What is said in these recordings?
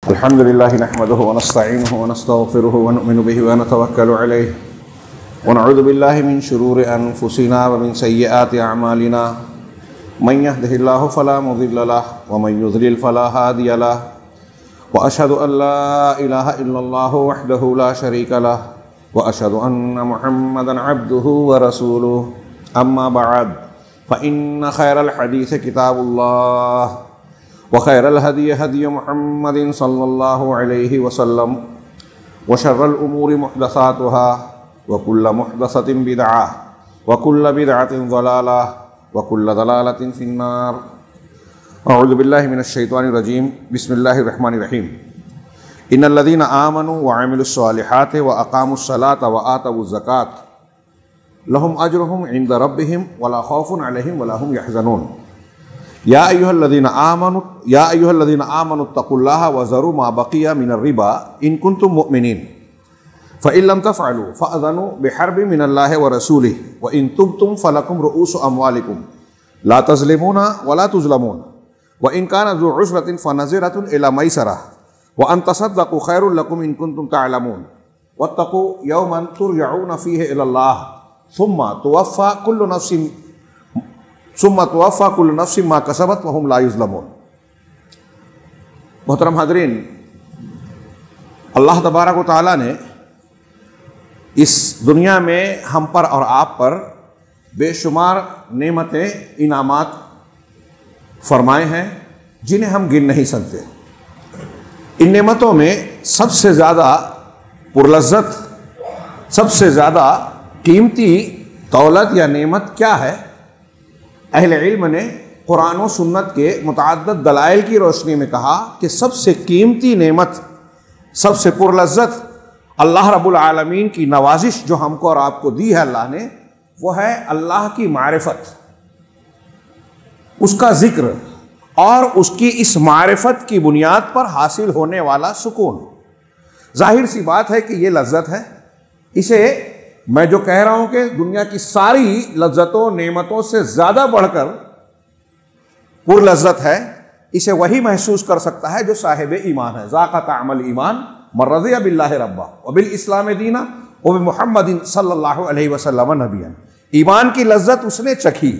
अल्हम्दुलिल्लाहि नहमदुहु व नस्तईनुहु व नस्तगफिरुहु व नु'मिनु बिहि व नतवक्कलु अलैहि व नऊज़ु बिल्लाहि मिन शुरूरि अनफुसिना व मिन सय्यिआति अअमालिना मन यहदिहिल्लाहु फला मुदिल्ल लहु व मन युद्लिल फला हादिय लहु व अशहदु अन ला इलाहा इल्लल्लाहु वहदहु ला शरीका लहु व अशहदु अन्ना मुहम्मदन अब्दुहु व रसूलुहु अम्मा बअद फ़इन्न खैरल हदीस किताबुल्लाह व खैरल हदी हदी मुहम्मदिन सल्लल्लाहु अलैहि वसल्लम व शर्रल उमूरि मुहदसातुहा व कुल्ल मुहदसतिन बिदअह व कुल्ल बिदअतिन ज़लालह व कुल्ल ज़लालतिन फिन्नार। अऊज़ु बिल्लाहि मिनश शैतानिर रजीम। बिस्मिल्लाहिर रहमानिर रहीम। इन्नल लज़ीना आमनु व अमिलुस सालिहाति व अक़ामुस सलाता व आतवुज़ ज़कात लहुम अज्रुहुम इंद रब्बिहिम वला खौफुन अलैहिम वला हुम यहज़नून। या अय्युहल्लज़ीना आमनु तक़ुल्लाह व ज़रू मा बक़िया मिनर रिबा इन कुंतुम मुअमिनीन फ़इन लम तफ़अलू फ़अज़नु बिहर्बिन मिनल्लाहि व रसूलिहि व इन तुब्तुम फ़लकुम रुऊसु अम्वालिकुम ला तज़लिमूना व ला तुज़लमून व इन कान ज़ू उस्रतिन फ़नज़िरतुन इला मयसरह व अन तसद्दक़ू खैरुल लकुम इन कुंतुम तअलमून वत्तक़ू यौमन तुरजऊना फ़ीहि इलल्लाह सुम्मा तुवफ़्फ़ा कुल्लु नफ्सिन मा कसबत व हुम ला युज़लमून। मोहतरम हाज़रीन, अल्लाह तबारक व तआला ने इस दुनिया में हम पर और आप पर बेशुमार नेमतें इनामात फरमाए हैं जिन्हें हम गिन नहीं सकते। इन नेमतों में सबसे ज़्यादा पुरलज़्ज़त, सबसे ज़्यादा कीमती दौलत या नेमत क्या है? अहले इल्म ने कुरान और सुन्नत के मुतअद्दिद दलाइल की रोशनी में कहा कि सबसे कीमती नेमत, सबसे पुरलज़्ज़त अल्लाह रब्बुल आलमीन की नवाजिश जो हमको और आपको दी है अल्लाह ने, वो है अल्लाह की मारिफत, उसका ज़िक्र और उसकी इस मारिफत की बुनियाद पर हासिल होने वाला सुकून। जाहिर सी बात है कि ये लज्जत है। इसे मैं जो कह रहा हूं कि दुनिया की सारी लज्जतों नेमतों से ज़्यादा बढ़कर पुरलज़्ज़त है, इसे वही महसूस कर सकता है जो साहिब ईमान है। ज़ाक़ा ताअमल ईमान मन रज़िया बिल्लाहि रब्बा व बिल इस्लाम दीना व बि मुहम्मदिन सल्लल्लाहु अलैहि वसल्लम नबियन। ईमान की लज्जत उसने चखी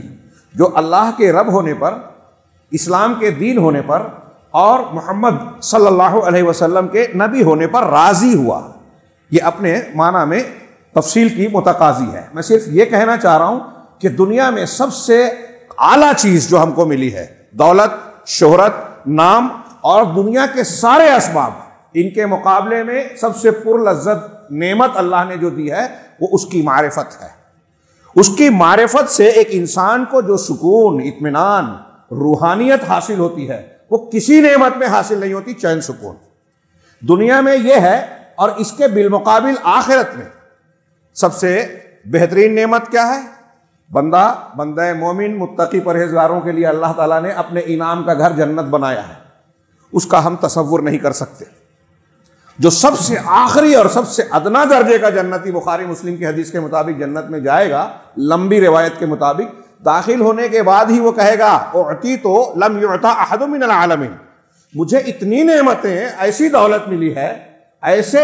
जो अल्लाह के रब होने पर, इस्लाम के दीन होने पर और मोहम्मद सल्लल्लाहु अलैहि वसल्लम के नबी होने पर राज़ी हुआ। ये अपने माना में तफसील की मुतकाज़ी है। मैं सिर्फ ये कहना चाह रहा हूँ कि दुनिया में सबसे आला चीज़ जो हमको मिली है, दौलत, शोहरत, नाम और दुनिया के सारे असबाब, इनके मुकाबले में सबसे पुरलज़्ज़त नेमत अल्लाह ने जो दी है वो उसकी मारिफत है। उसकी मारिफत से एक इंसान को जो सुकून, इत्मीनान, रूहानियत हासिल होती है वो किसी नेमत में हासिल नहीं होती। चैन सुकून दुनिया में ये है। और इसके बिलमुकाबिल आखिरत में सबसे बेहतरीन नेमत क्या है? बंदा मोमिन मुत्तकी परहेजगारों के लिए अल्लाह ताला ने अपने इनाम का घर जन्नत बनाया है। उसका हम तसव्वुर नहीं कर सकते। जो सबसे आखिरी और सबसे अदना दर्जे का जन्नती, बुखारी मुस्लिम की हदीस के मुताबिक जन्नत में जाएगा, लंबी रिवायत के मुताबिक दाखिल होने के बाद ही वो कहेगा उअती तो लम युअता अहदु मिनल आलमीन, मुझे इतनी नेमतें, ऐसी दौलत मिली है, ऐसी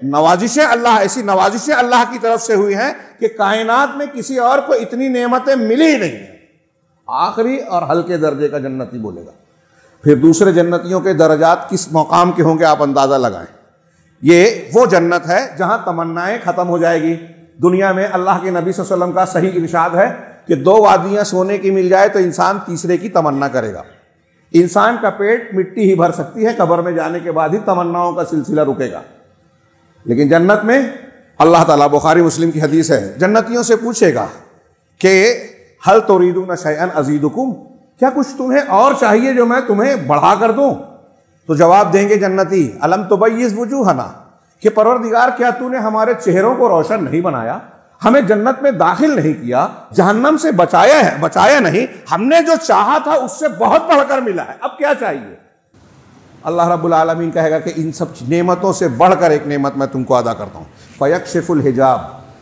नवाजिशें अल्लाह की तरफ से हुई हैं कि कायनात में किसी और को इतनी नेमतें मिली ही नहीं है। आखिरी और हल्के दर्जे का जन्नती बोलेगा। फिर दूसरे जन्नतियों के दर्जात किस मकाम के होंगे आप अंदाज़ा लगाएं। ये वो जन्नत है जहां तमन्नाएं ख़त्म हो जाएगी। दुनिया में अल्लाह के नबी सल्लल्लाहु अलैहि वसल्लम का सही इरशाद है कि दो वादियाँ सोने की मिल जाए तो इंसान तीसरे की तमन्ना करेगा। इंसान का पेट मिट्टी ही भर सकती है, कब्र में जाने के बाद ही तमन्नाओं का सिलसिला रुकेगा। लेकिन जन्नत में अल्लाह ताला, बुखारी मुस्लिम की हदीस है, जन्नतियों से पूछेगा कि हल तुरीदूना शैअन अज़ीदुकुम, क्या कुछ तुम्हें और चाहिए जो मैं तुम्हें बढ़ा कर दूं? तो जवाब देंगे जन्नती अलम तुबय्यिज़ वुजूहना, कि परवरदिगार क्या तूने हमारे चेहरों को रोशन नहीं बनाया, हमें जन्नत में दाखिल नहीं किया, जहन्नम से बचाया नहीं, हमने जो चाहा था उससे बहुत बढ़कर मिला है, अब क्या चाहिए? अल्लाह रब्बुल आलमीन कहेगा कि इन सब नेमतों से बढ़कर एक नेमत मैं तुमको अदा करता हूँ। फयक्शिफुल हिजाब,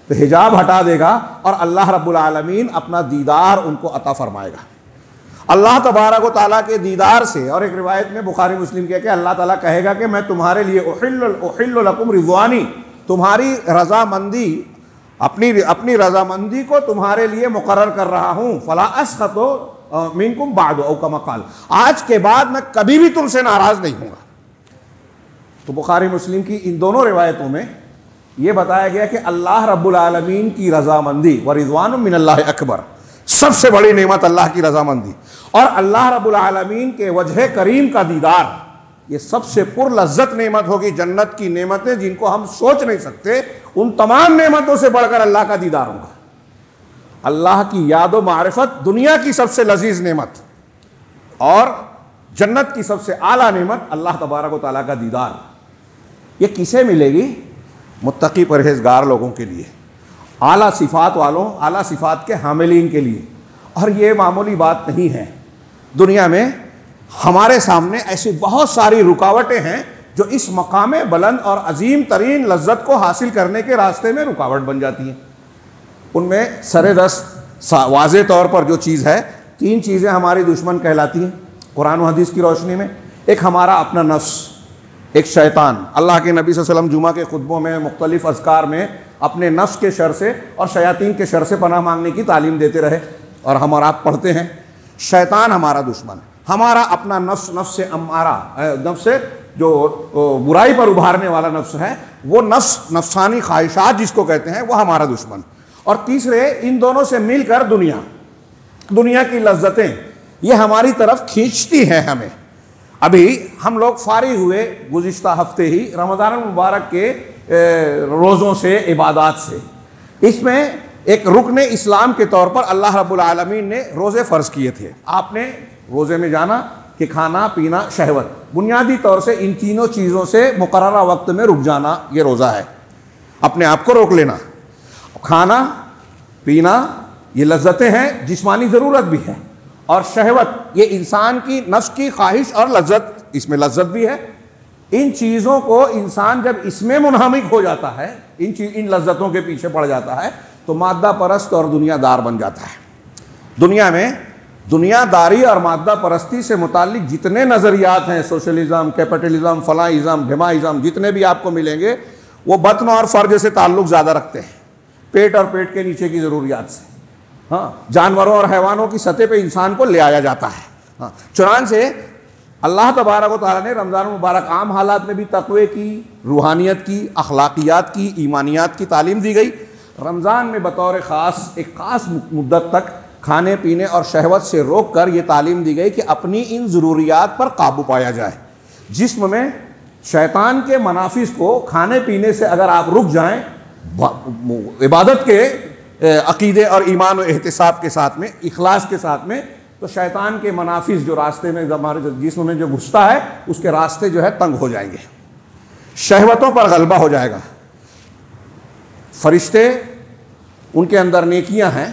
तो हिजाब हटा देगा और अल्लाह रब्बुल आलमीन अपना दीदार उनको अता फरमाएगा। अल्लाह तबारक व तआला के दीदार से। और एक रिवायत में बुखारी मुस्लिम के कि अल्लाह ताला कहेगा कि मैं तुम्हारे लिए उहिल्लु लकुम रिज़वानी, तुम्हारी रज़ामंदी, अपनी रज़ामंदी को तुम्हारे लिए मुकर्रर कर रहा हूँ। फला अस्खतु मिनकुम बादु औ कमा क़ाल, आज के बाद मैं कभी भी तुमसे नाराज़ नहीं हूँगा। तो बुखारी मुस्लिम की इन दोनों रिवायतों में यह बताया गया कि अल्लाह रब्बुल आलमीन की रज़ामंदी व रिज़वानुम मिनल्लाहि अकबर, सबसे बड़ी नेमत अल्लाह की रज़ामंदी और अल्लाह रब्बुल आलमीन के वजह करीम का दीदार, ये सबसे पुरलज़्ज़त नेमत होगी। जन्नत की नेमतें जिनको हम सोच नहीं सकते, उन तमाम नेमतों से बढ़कर अल्लाह का दीदार होगा। अल्लाह की याद व मारिफत दुनिया की सबसे लजीज नेमत और जन्नत की सबसे आला नेमत अल्लाह तबारक व तआला का दीदार। ये किसे मिलेगी? मुत्तकी परहेजगार लोगों के लिए, आला सिफ़ात वालों, आला सिफ़ात के हामिलीन के लिए। और ये मामूली बात नहीं है। दुनिया में हमारे सामने ऐसी बहुत सारी रुकावटें हैं जो इस मकाम बुलंद और अजीम तरीन लज्जत को हासिल करने के रास्ते में रुकावट बन जाती हैं। उनमें सरेदस्त वाज़े तौर पर जो चीज़ है, 3 चीज़ें हमारी दुश्मन कहलाती हैं कुरान और हदीस की रोशनी में। एक हमारा अपना नफ्स, एक शैतान। अल्लाह के नबी सल्लल्लाहु अलैहि वसल्लम जुमा के खुतबों में, मुख्तलिफ अज़कार में अपने नफ्स के शर से और शयातीन के शर से पनाह मांगने की तालीम देते रहे और हम और आप पढ़ते हैं। शैतान हमारा दुश्मन, हमारा अपना नफ्स, नफ्स से अम्मारा, नफ्स से जो बुराई पर उभारने वाला नफ्स है, वो नफ्स, नफ्सानी ख्वाहिशात जिसको कहते हैं, वो हमारा दुश्मन। और तीसरे, इन दोनों से मिलकर दुनिया की लज्जतें, ये हमारी तरफ खींचती हैं हमें। अभी हम लोग फारिग हुए गुज़िश्ता हफ्ते ही रमज़ान मुबारक के रोज़ों से, इबादात से। इसमें एक रुकने इस्लाम के तौर पर अल्लाह रब्बुल आलमीन ने रोज़े फ़र्ज़ किए थे। आपने रोज़े में जाना कि खाना पीना शहवत, बुनियादी तौर से इन तीनों चीज़ों से मुकर्ररा वक्त में रुक जाना, ये रोज़ा है। अपने आप को रोक लेना। खाना पीना ये लज्जतें हैं, जिस्मानी ज़रूरत भी है, और शहवत ये इंसान की नफ्स की ख्वाहिश और लज्जत, इसमें लज्जत भी है। इन चीज़ों को इंसान जब इसमें मुनहमिक हो जाता है, इन लज्जतों के पीछे पड़ जाता है, तो मादा परस्त और दुनियादार बन जाता है। दुनिया में दुनियादारी और मादा परस्ती से मुताल्लिक जितने नज़रियात हैं, सोशलिज़म, कैपिटलिज़म, फलाइज़म, ढिमाइज़म, जितने भी आपको मिलेंगे, वो बतन और फ़र्ज से ताल्लुक़ ज़्यादा रखते हैं, पेट और पेट के नीचे की ज़रूरियात से। हाँ, जानवरों और हैवानों की सतह पे इंसान को ले आया जाता है। हाँ, चुनांचे अल्लाह तबारक व तआला ने रमज़ान मुबारक आम हालात में भी तक़वे की, रूहानियत की, अखलाकियात की, ईमानियात की तालीम दी गई। रमज़ान में बतौर ख़ास एक ख़ास मुद्दत तक खाने पीने और शहवत से रोक कर ये तालीम दी गई कि अपनी इन ज़रूरियात पर काबू पाया जाए। जिस्म में शैतान के मनाफिस को खाने पीने से अगर आप रुक जाएँ, इबादत के अक़ीदे और ईमान और एहतिसाब के साथ में, इखलास के साथ में, तो शैतान के मनाफिस जो रास्ते में हमारे जिस्म में जो घुसता है, उसके रास्ते जो है तंग हो जाएंगे, शहवतों पर गलबा हो जाएगा। फरिश्ते, उनके अंदर नेकियां हैं,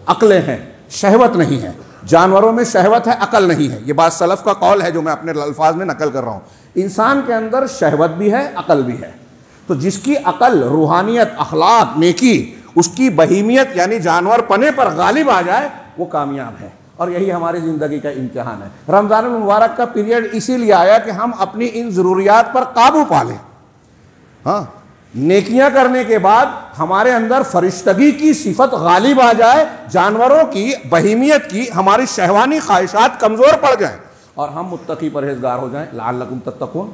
अक्लें हैं, शहवत नहीं है। जानवरों में शहवत है, अकल नहीं है। ये बात सलफ़ का कौल है जो मैं अपने अल्फाज में नकल कर रहा हूँ। इंसान के अंदर शहवत भी है, अकल भी है। तो जिसकी अकल, रूहानियत, अखलाक, नेकी, उसकी बहीमियत यानी जानवर पने पर गालिब आ जाए, वो कामयाब है। और यही हमारी ज़िंदगी का इम्तिहान है। रमज़ान मुबारक का पीरियड इसीलिए आया कि हम अपनी इन ज़रूरियात पर काबू पा लें। हाँ, नेकियां करने के बाद हमारे अंदर फरिश्तगी की सिफत गालिब आ जाए, जानवरों की, बहीमियत की, हमारी शहवानी ख्वाहिशात कमज़ोर पड़ जाएं और हम मुत्तकी परहेजगार हो जाएं, लअल्लकुम तत्तकून,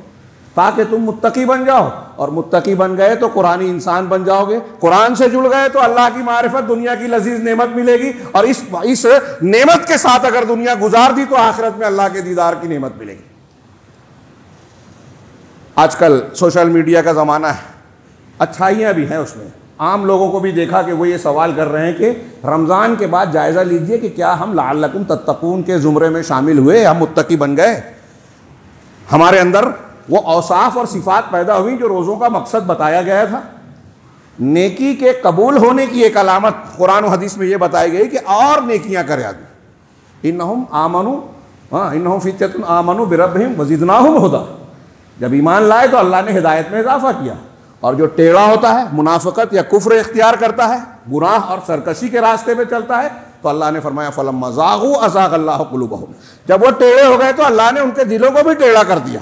ताकि तुम मुत्तकी बन जाओ। और मुत्तकी बन गए तो कुरानी इंसान बन जाओगे। कुरान से जुड़ गए तो अल्लाह की मारिफत, दुनिया की लजीज नेमत मिलेगी। और इस नेमत के साथ अगर दुनिया गुजार दी तो आखिरत में अल्लाह के दीदार की नेमत मिलेगी। आजकल सोशल मीडिया का ज़माना है, अच्छाइयाँ भी हैं उसमें। आम लोगों को भी देखा कि वो ये सवाल कर रहे हैं कि रमज़ान के बाद जायज़ा लीजिए कि क्या हम लअल्लकुम तत्तकून के ज़ुमरे में शामिल हुए, हम मुत्तकी बन गए, हमारे अंदर वो औसाफ और सिफ़ात पैदा हुई जो रोज़ों का मकसद बताया गया था। नेकी के कबूल होने की एक अलामत कुरान और हदीस में ये बताई गई कि और नेकियां करे आदमी। इन्नहुम आमनु, इन्नहुम फित्यतुन आमनु बिरब्बिहिम वज़िदनाहुम हुदा। जब ईमान लाए तो अल्लाह ने हिदायत में इजाफा किया। और जो टेढ़ा होता है, मुनाफिकत या कुफ्र इख्तियार करता है, गुनाह और सरकशी के रास्ते पे चलता है, तो अल्लाह ने फरमाया फलम्मा ज़ागू अज़ाग़ अल्लाहु क़ुलूबहुम, जब वो टेढ़े हो गए तो अल्लाह ने उनके दिलों को भी टेढ़ा कर दिया।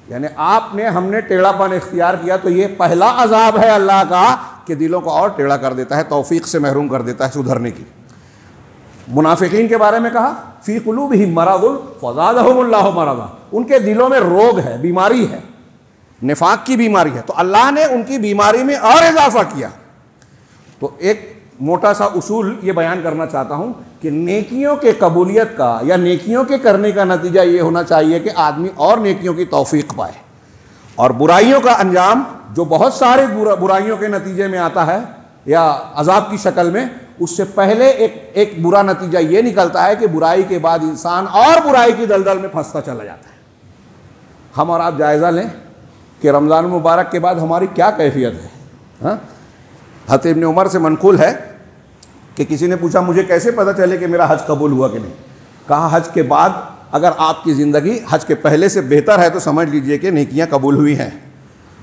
यानी आपने हमने टेढ़ापन इख्तियार किया तो ये पहला अजाब है अल्लाह का कि दिलों को और टेढ़ा कर देता है, तौफीक से महरूम कर देता है सुधरने की। मुनाफिकीन के बारे में कहा फ़ी क़ुलूबिहिम मरज़ुन फ़ज़ादहुमुल्लाहु मरज़ा, उनके दिलों में रोग है, बीमारी है, निफाक की बीमारी है, तो अल्लाह ने उनकी बीमारी में और इजाफा किया। तो एक मोटा सा उसूल ये बयान करना चाहता हूँ कि नेकियों के कबूलियत का या नेकियों के करने का नतीजा ये होना चाहिए कि आदमी और नेकियों की तौफीक पाए, और बुराइयों का अंजाम जो बहुत सारे बुराइयों के नतीजे में आता है या अजाब की शक्ल में, उससे पहले एक बुरा नतीजा ये निकलता है कि बुराई के बाद इंसान और बुराई की दलदल में फंसता चला जाता है। हम और आप जायज़ा लें कि रमज़ान मुबारक के बाद हमारी क्या कैफियत है। हाँ, हज़रत इब्न उमर से मनक़ूल है कि किसी ने पूछा मुझे कैसे पता चले कि मेरा हज कबूल हुआ कि नहीं। कहा हज के बाद अगर आपकी ज़िंदगी हज के पहले से बेहतर है तो समझ लीजिए कि नेकियां कबूल हुई हैं,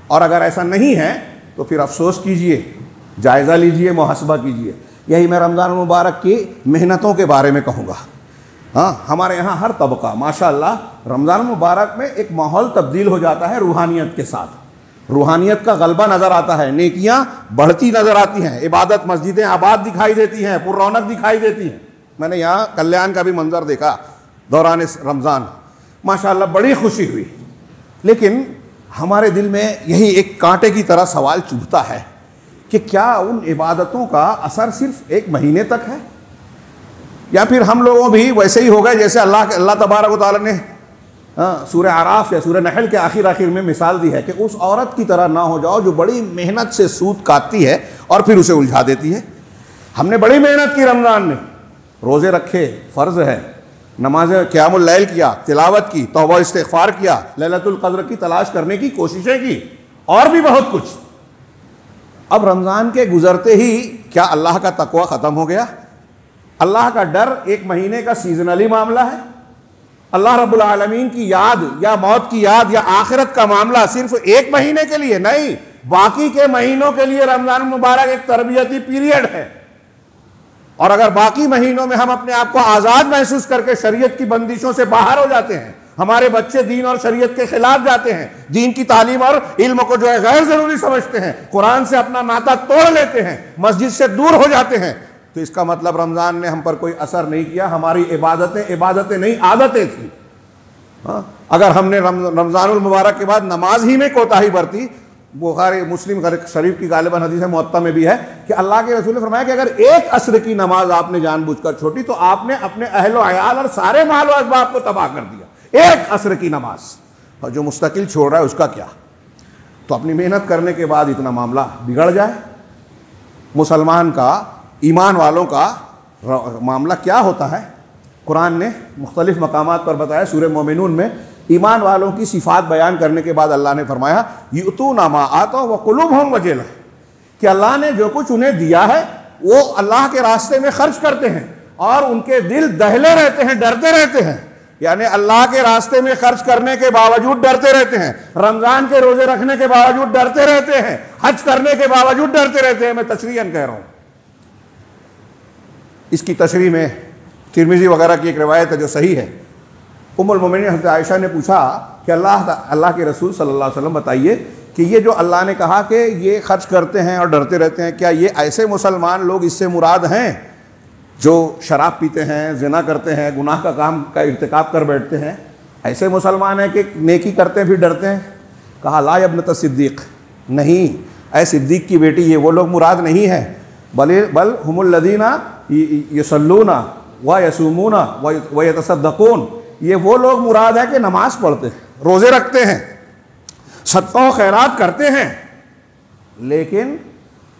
और अगर ऐसा नहीं है तो फिर अफसोस कीजिए, जायज़ा लीजिए, मुहासबा कीजिए। यही मैं रमज़ान मुबारक की मेहनतों के बारे में कहूँगा। हाँ, हमारे यहाँ हर तबका माशाअल्लाह रमज़ान मुबारक में एक माहौल तब्दील हो जाता है रूहानियत के साथ, रूहानियत का गलबा नज़र आता है, नेकियां बढ़ती नज़र आती हैं, इबादत मस्जिदें आबाद दिखाई देती हैं, पुररौनक दिखाई देती हैं। मैंने यहाँ कल्याण का भी मंजर देखा दौरान रमज़ान, माशाअल्लाह बड़ी खुशी हुई। लेकिन हमारे दिल में यही एक कांटे की तरह सवाल चुभता है कि क्या उन इबादतों का असर सिर्फ एक महीने तक है, या फिर हम लोगों भी वैसे ही हो गए जैसे अल्लाह तबारक व तआला ने सूरह आराफ या सूरह नहल के आखिर में मिसाल दी है कि उस औरत की तरह ना हो जाओ जो बड़ी मेहनत से सूत काटती है और फिर उसे उलझा देती है। हमने बड़ी मेहनत की रमज़ान में, रोज़े रखे, फ़र्ज़ है, नमाज क़ियामुल लैल किया, तिलावत की, तौबा इस्तिग़फ़ार किया, लैलतुल क़द्र की तलाश करने की कोशिशें की, और भी बहुत कुछ। अब रमज़ान के गुज़रते ही क्या अल्लाह का तक़वा ख़त्म हो गया? अल्लाह का डर एक महीने का सीजनली मामला है। अल्लाह रब्बुल आलमीन की याद या मौत की याद या आखिरत का मामला सिर्फ एक महीने के लिए नहीं, बाकी के महीनों के लिए रमज़ान मुबारक एक तरबियती पीरियड है। और अगर बाकी महीनों में हम अपने आप को आज़ाद महसूस करके शरीयत की बंदिशों से बाहर हो जाते हैं, हमारे बच्चे दीन और शरीयत के खिलाफ जाते हैं, दीन की तालीम और इल्म को जो है गैर ज़रूरी समझते हैं, कुरान से अपना नाता तोड़ लेते हैं, मस्जिद से दूर हो जाते हैं, तो इसका मतलब रमज़ान ने हम पर कोई असर नहीं किया। हमारी इबादतें नहीं, आदतें थी। हाँ, अगर हमने रमज़ानुल मुबारक के बाद नमाज ही में कोताही बरती, बुखारी मुस्लिम शरीफ की गालिबन हदीस मुअत्ता में भी है कि अल्लाह के रसूल ने फरमाया कि अगर एक असर की नमाज आपने जानबूझकर छोड़ी तो आपने अपने अहलो अयाल और सारे माल व असबाब को तबाह कर दिया। एक असर की नमाज, और जो मुस्तकिल छोड़ रहा है उसका क्या? तो अपनी मेहनत करने के बाद इतना मामला बिगड़ जाए। मुसलमान का, ईमान वालों का मामला क्या होता है? कुरान ने मुख्तलिफ मकामात पर बताया। सूरह मोमिनून में ईमान वालों की सिफात बयान करने के बाद अल्लाह ने फरमाया युतूना मा आतो व कुलूबहुम वजिला, कि अल्लाह ने जो कुछ उन्हें दिया है वो अल्लाह के रास्ते में खर्च करते हैं और उनके दिल दहले रहते हैं, डरते रहते हैं। यानी अल्लाह के रास्ते में खर्च करने के बावजूद डरते रहते हैं, रमज़ान के रोजे रखने के बावजूद डरते रहते हैं, हज करने के बावजूद डरते रहते हैं। मैं तशरीहन कह रहा हूँ। इसकी तशरीह में तिरमिज़ी वगैरह की एक रिवायत है जो सही है। उम्मुल मोमिनीन हज़रत आयशा ने पूछा कि अल्लाह के रसूल सल्लल्लाहु अलैहि वसल्लम बताइए कि ये जो अल्लाह ने कहा कि ये खर्च करते हैं और डरते रहते हैं, क्या ये ऐसे मुसलमान लोग इससे मुराद हैं जो शराब पीते हैं, ज़िना करते हैं, गुनाह का काम का इर्तिकाब कर बैठते हैं? ऐसे मुसलमान हैं कि नेकी करते हैं फिर डरते हैं? कहा ला इब्नत सिद्दीक़, नहीं, ऐ सिद्दीक़ की बेटी, ये वो लोग मुराद नहीं है, बल हुमुल लदीना यसल्लूना व यसूमूना व यतसद्दक़ून, ये वो लोग मुराद है कि नमाज पढ़ते हैं, रोज़े रखते हैं, सदका व खैरात करते हैं, लेकिन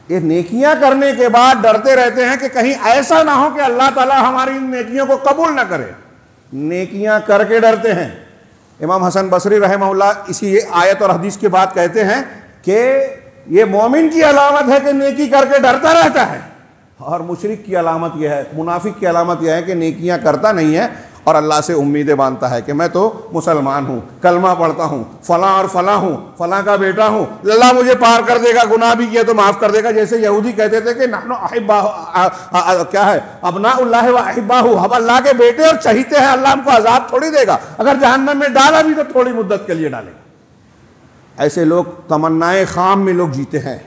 ये नेकियां करने के बाद डरते रहते हैं कि कहीं ऐसा ना हो कि अल्लाह ताला हमारी इन नेकियों को कबूल ना करे। नेकियां करके डरते हैं। इमाम हसन बसरी रहमहुल्लाह इसी आयत और हदीस के बाद कहते हैं कि ये मोमिन की अलामत है कि नेकी करके डरता रहता है, और मुशरिक की अलामत यह है, मुनाफिक की अलामत यह है कि नेकियां करता नहीं है और अल्लाह से उम्मीदें बांधता है कि मैं तो मुसलमान हूँ, कलमा पढ़ता हूँ, फलां और फलां हूँ, फलां का बेटा हूँ, अल्लाह मुझे पार कर देगा, गुनाह भी किया तो माफ़ कर देगा। जैसे यहूदी कहते थे कि नहनु अहिब्बा क्या है, अबनाउल्लाह व अहिब्बाहु, हम अल्लाह के बेटे और चहीते हैं, अल्लाह हमको अजाब थोड़ी देगा, अगर जहन्नम में डाला भी तो थोड़ी मुद्दत के लिए डालेगा। ऐसे लोग तमन्नाए खाम में लोग जीते हैं।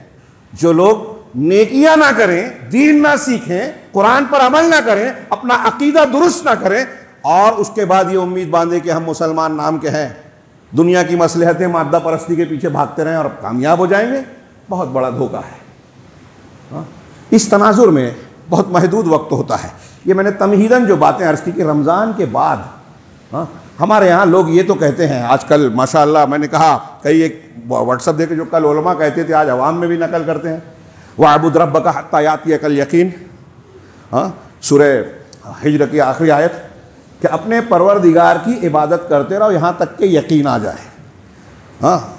जो लोग नेकियां ना करें, दीन ना सीखें, कुरान पर अमल ना करें, अपना अकीदा दुरुस्त ना करें और उसके बाद ये उम्मीद बांधे कि हम मुसलमान नाम के हैं, दुनिया की मसलहतें मादा परस्ती के पीछे भागते रहें और कामयाब हो जाएंगे, बहुत बड़ा धोखा है। इस तनाजुर में बहुत महदूद वक्त होता है। ये मैंने तमहीदन जो बातें अर्ज़ की कि रमज़ान के बाद हमारे यहाँ लोग ये तो कहते हैं आजकल माशाअल्लाह, मैंने कहा कई एक व्हाट्सअप देखे जो कल उलमा कहते थे आज अवाम में भी नकल करते हैं, वअबुद रब्बका हत्ता यातियकल यकीन, सूरह हिज्र की आखिरी आयत, कि अपने परवरदिगार की इबादत करते रहो यहाँ तक कि यकीन आ जाए।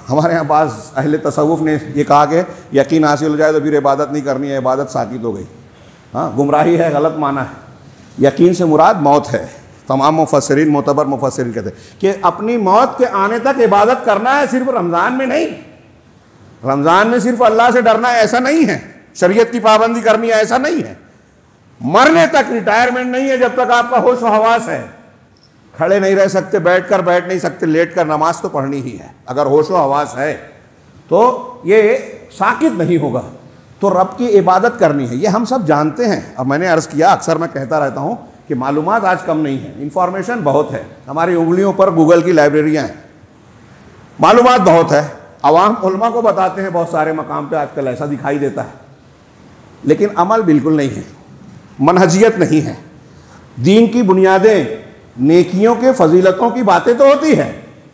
हमारे यहाँ बाज़ अहले तसव्वुफ़ ने ये कहा कि यकीन हासिल हो जाए तो फिर इबादत नहीं करनी है, इबादत साकित हो गई। गुमराही है, गलत माना है। यकीन से मुराद मौत है। तमाम मुफस्सिरीन, मोतबर मुफस्सिरीन कहते हैं कि अपनी मौत के आने तक इबादत करना है, सिर्फ रमज़ान में नहीं। रमज़ान में सिर्फ अल्लाह से डरना है ऐसा नहीं है, शरीयत की पाबंदी करनी है ऐसा नहीं है, मरने तक रिटायरमेंट नहीं है। जब तक आपका होश व हवास है, खड़े नहीं रह सकते, बैठ नहीं सकते, लेट कर नमाज तो पढ़नी ही है। अगर होश व हवास है तो ये साकित नहीं होगा, तो रब की इबादत करनी है, ये हम सब जानते हैं। अब मैंने अर्ज़ किया, अक्सर मैं कहता रहता हूँ कि मालूमात आज कम नहीं है, इंफॉर्मेशन बहुत है, हमारी उंगलियों पर गूगल की लाइब्रेरियाँ हैं, मालूमात बहुत है। अवाम उलमा को बताते हैं बहुत सारे मकाम पे, आजकल ऐसा दिखाई देता है, लेकिन अमल बिल्कुल नहीं है, मनहजियत नहीं है। दीन की बुनियादें, नेकियों के फजीलतों की बातें तो होती है,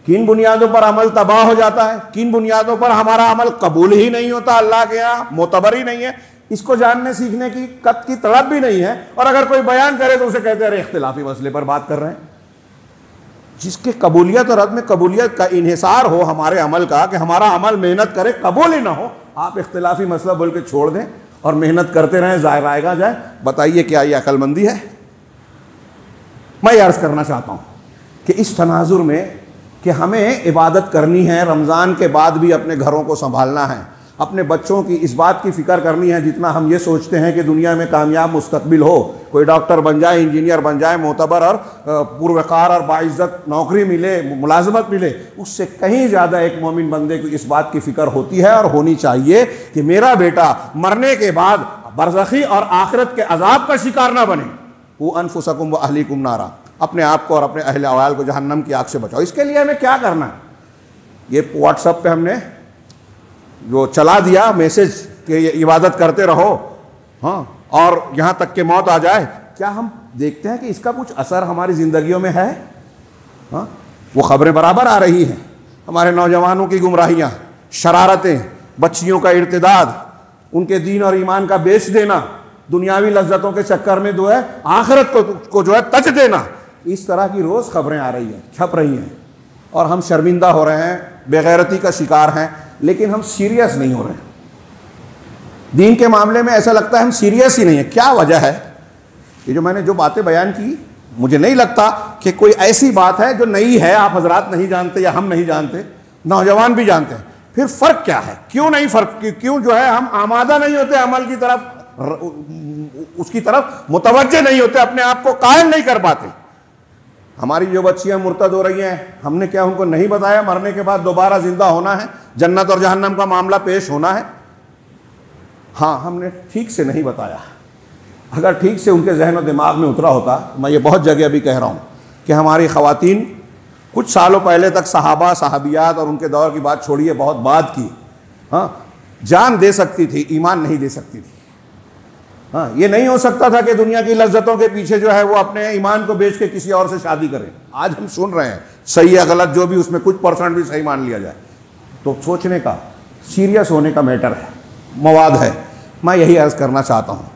किन बुनियादों पर अमल तबाह हो जाता है, किन बुनियादों पर हमारा अमल कबूल ही नहीं होता, अल्लाह के यहाँ मोतबर ही नहीं है, इसको जानने सीखने की कत की तड़प भी नहीं है। और अगर कोई बयान करे तो उसे कहते हैं इख्तिलाफी मसले पर बात कर रहे हैं। जिसके कबूलियत और रद में कबूलियत का इन्हिसार हो हमारे अमल का, कि हमारा अमल मेहनत करे कबूल ही ना हो, आप इख्तिलाफी मसला बोल के छोड़ दें और मेहनत करते रहें, ज़ाहिर आएगा जाए। बताइए क्या ये अक्लमंदी है? मैं अर्ज़ करना चाहता हूँ कि इस तनाजुर में कि हमें इबादत करनी है, रमज़ान के बाद भी अपने घरों को संभालना है, अपने बच्चों की इस बात की फ़िक्र करनी है, जितना हम ये सोचते हैं कि दुनिया में कामयाब मुस्तकबिल हो, कोई डॉक्टर बन जाए, इंजीनियर बन जाए, मोतबर और पुरवकार और बाइज़्ज़त नौकरी मिले, मुलाजमत मिले, उससे कहीं ज़्यादा एक मोमिन बंदे को इस बात की फ़िक्र होती है और होनी चाहिए कि मेरा बेटा मरने के बाद बरज़खी और आखिरत के अजाब का शिकार ना बने। वो अनफुसकुम व अहलीकुम नारा, अपने आप को और अपने अहले अवाल को जहन्नम की आग से बचाओ। इसके लिए हमें क्या करना है? ये व्हाट्सएप पे हमने जो चला दिया मैसेज कि ये इबादत करते रहो, और यहाँ तक कि मौत आ जाए, क्या हम देखते हैं कि इसका कुछ असर हमारी ज़िंदगियों में है? वो खबरें बराबर आ रही हैं, हमारे नौजवानों की गुमराहियाँ, शरारतें, बच्चियों का इर्तिदाद, उनके दीन और ईमान का बेच देना, दुनियावी लज्जतों के चक्कर में जो है आखिरत को जो है तज देना, इस तरह की रोज़ खबरें आ रही हैं, छप रही हैं, और हम शर्मिंदा हो रहे हैं, बेगैरती का शिकार हैं, लेकिन हम सीरियस नहीं हो रहे हैं। दीन के मामले में ऐसा लगता है हम सीरियस ही नहीं है। क्या वजह है? ये जो मैंने जो बातें बयान की, मुझे नहीं लगता कि कोई ऐसी बात है जो नई है, आप हजरात नहीं जानते या हम नहीं जानते, नौजवान भी जानते हैं। फिर फ़र्क क्या है? क्यों नहीं फ़र्क? क्यों जो है हम आमादा नहीं होते अमल की तरफ, उसकी तरफ मुतवज्जे नहीं होते, अपने आप को कायम नहीं कर पाते। हमारी जो बच्चियां मुर्तद हो रही हैं, हमने क्या उनको नहीं बताया मरने के बाद दोबारा जिंदा होना है, जन्नत और जहन्नम का मामला पेश होना है? हाँ, हमने ठीक से नहीं बताया। अगर ठीक से उनके जहन और दिमाग में उतरा होता, मैं ये बहुत जगह भी कह रहा हूँ कि हमारी ख़वातीन कुछ सालों पहले तक सहाबा सहाबियात और उनके दौर की बात छोड़िए, बहुत बात की, जान दे सकती थी, ईमान नहीं दे सकती थी। ये नहीं हो सकता था कि दुनिया की लज्जतों के पीछे जो है वो अपने ईमान को बेच के किसी और से शादी करें। आज हम सुन रहे हैं, सही या गलत जो भी, उसमें कुछ % भी सही मान लिया जाए, तो सोचने का, सीरियस होने का मैटर है, मवाद है। मैं यही अर्ज़ करना चाहता हूँ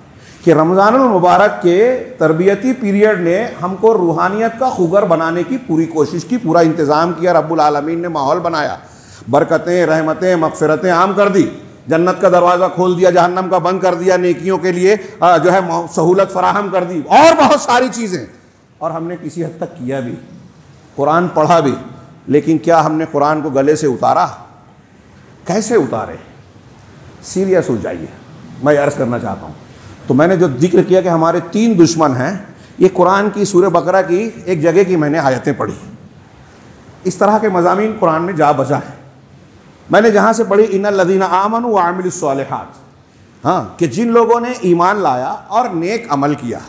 कि रमज़ानुल मुबारक के तरबियती पीरियड ने हमको रूहानियत का खुगर बनाने की पूरी कोशिश की, पूरा इंतज़ाम किया, रब्बुल आलमीन ने माहौल बनाया, बरकतें, रहमतें, मग़फ़िरतें आम कर दी, जन्नत का दरवाज़ा खोल दिया, जहन्नम का बंद कर दिया, नेकियों के लिए जो है सहूलत फराहम कर दी, और बहुत सारी चीज़ें। और हमने किसी हद तक किया भी, कुरान पढ़ा भी, लेकिन क्या हमने कुरान को गले से उतारा? कैसे उतारे? सीरियस हो जाइए, मैं अर्ज़ करना चाहता हूँ। तो मैंने जो जिक्र किया कि हमारे 3 दुश्मन हैं, ये कुरान की सूरह बकरा की एक जगह की मैंने आयतें पढ़ी। इस तरह के मज़ामीन कुरान में जा बजा है। मैंने जहाँ से पढ़ी इन्नल लज़ीना आमनू व अमिलुस सालिहात, हाँ, कि जिन लोगों ने ईमान लाया और नेक अमल किया।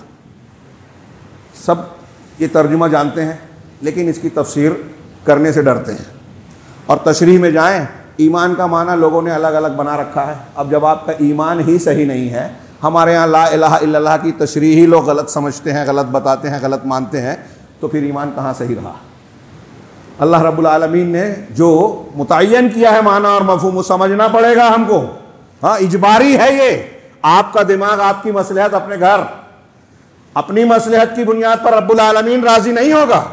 सब ये तर्जुमा जानते हैं, लेकिन इसकी तफसीर करने से डरते हैं। और तशरीह में जाएं, ईमान का माना लोगों ने अलग अलग बना रखा है। अब जब आपका ईमान ही सही नहीं है, हमारे यहाँ ला इलाहा इल्लल्लाह की तशरीह ही लोग गलत समझते हैं, गलत बताते हैं, गलत मानते हैं, तो फिर ईमान कहाँ सही रहा? अल्लाह रब्बुल आलमीन ने जो मुतय्यन किया है माना और मफ़हूम, समझना पड़ेगा हमको। हाँ, इजबारी है ये। आपका दिमाग, आपकी मसलहत, अपने घर, अपनी मसलहत की बुनियाद पर रब्बुल आलमीन राज़ी नहीं होगा।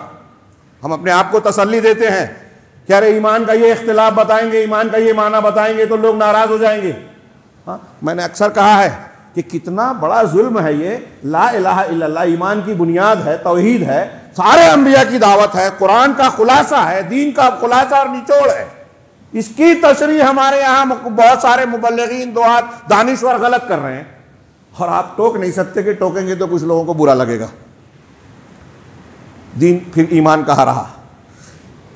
हम अपने आप को तसल्ली देते हैं कि अरे ईमान का ये इख्तिलाफ बताएंगे, ईमान का ये माना बताएंगे तो लोग नाराज़ हो जाएंगे। हाँ, मैंने अक्सर कहा है कि कितना बड़ा जुल्म है ये। ला इलाहा इल्लल्लाह ईमान की बुनियाद है, तौहीद है, सारे अंबिया की दावत है, कुरान का खुलासा है, दीन का खुलासा और निचोड़ है। इसकी तशरीह हमारे यहाँ बहुत सारे मुबल्लिगीन, दुआत, दानिश्वर गलत कर रहे हैं, और आप टोक नहीं सकते कि टोकेंगे तो कुछ लोगों को बुरा लगेगा। दीन फिर ईमान कहाँ रहा?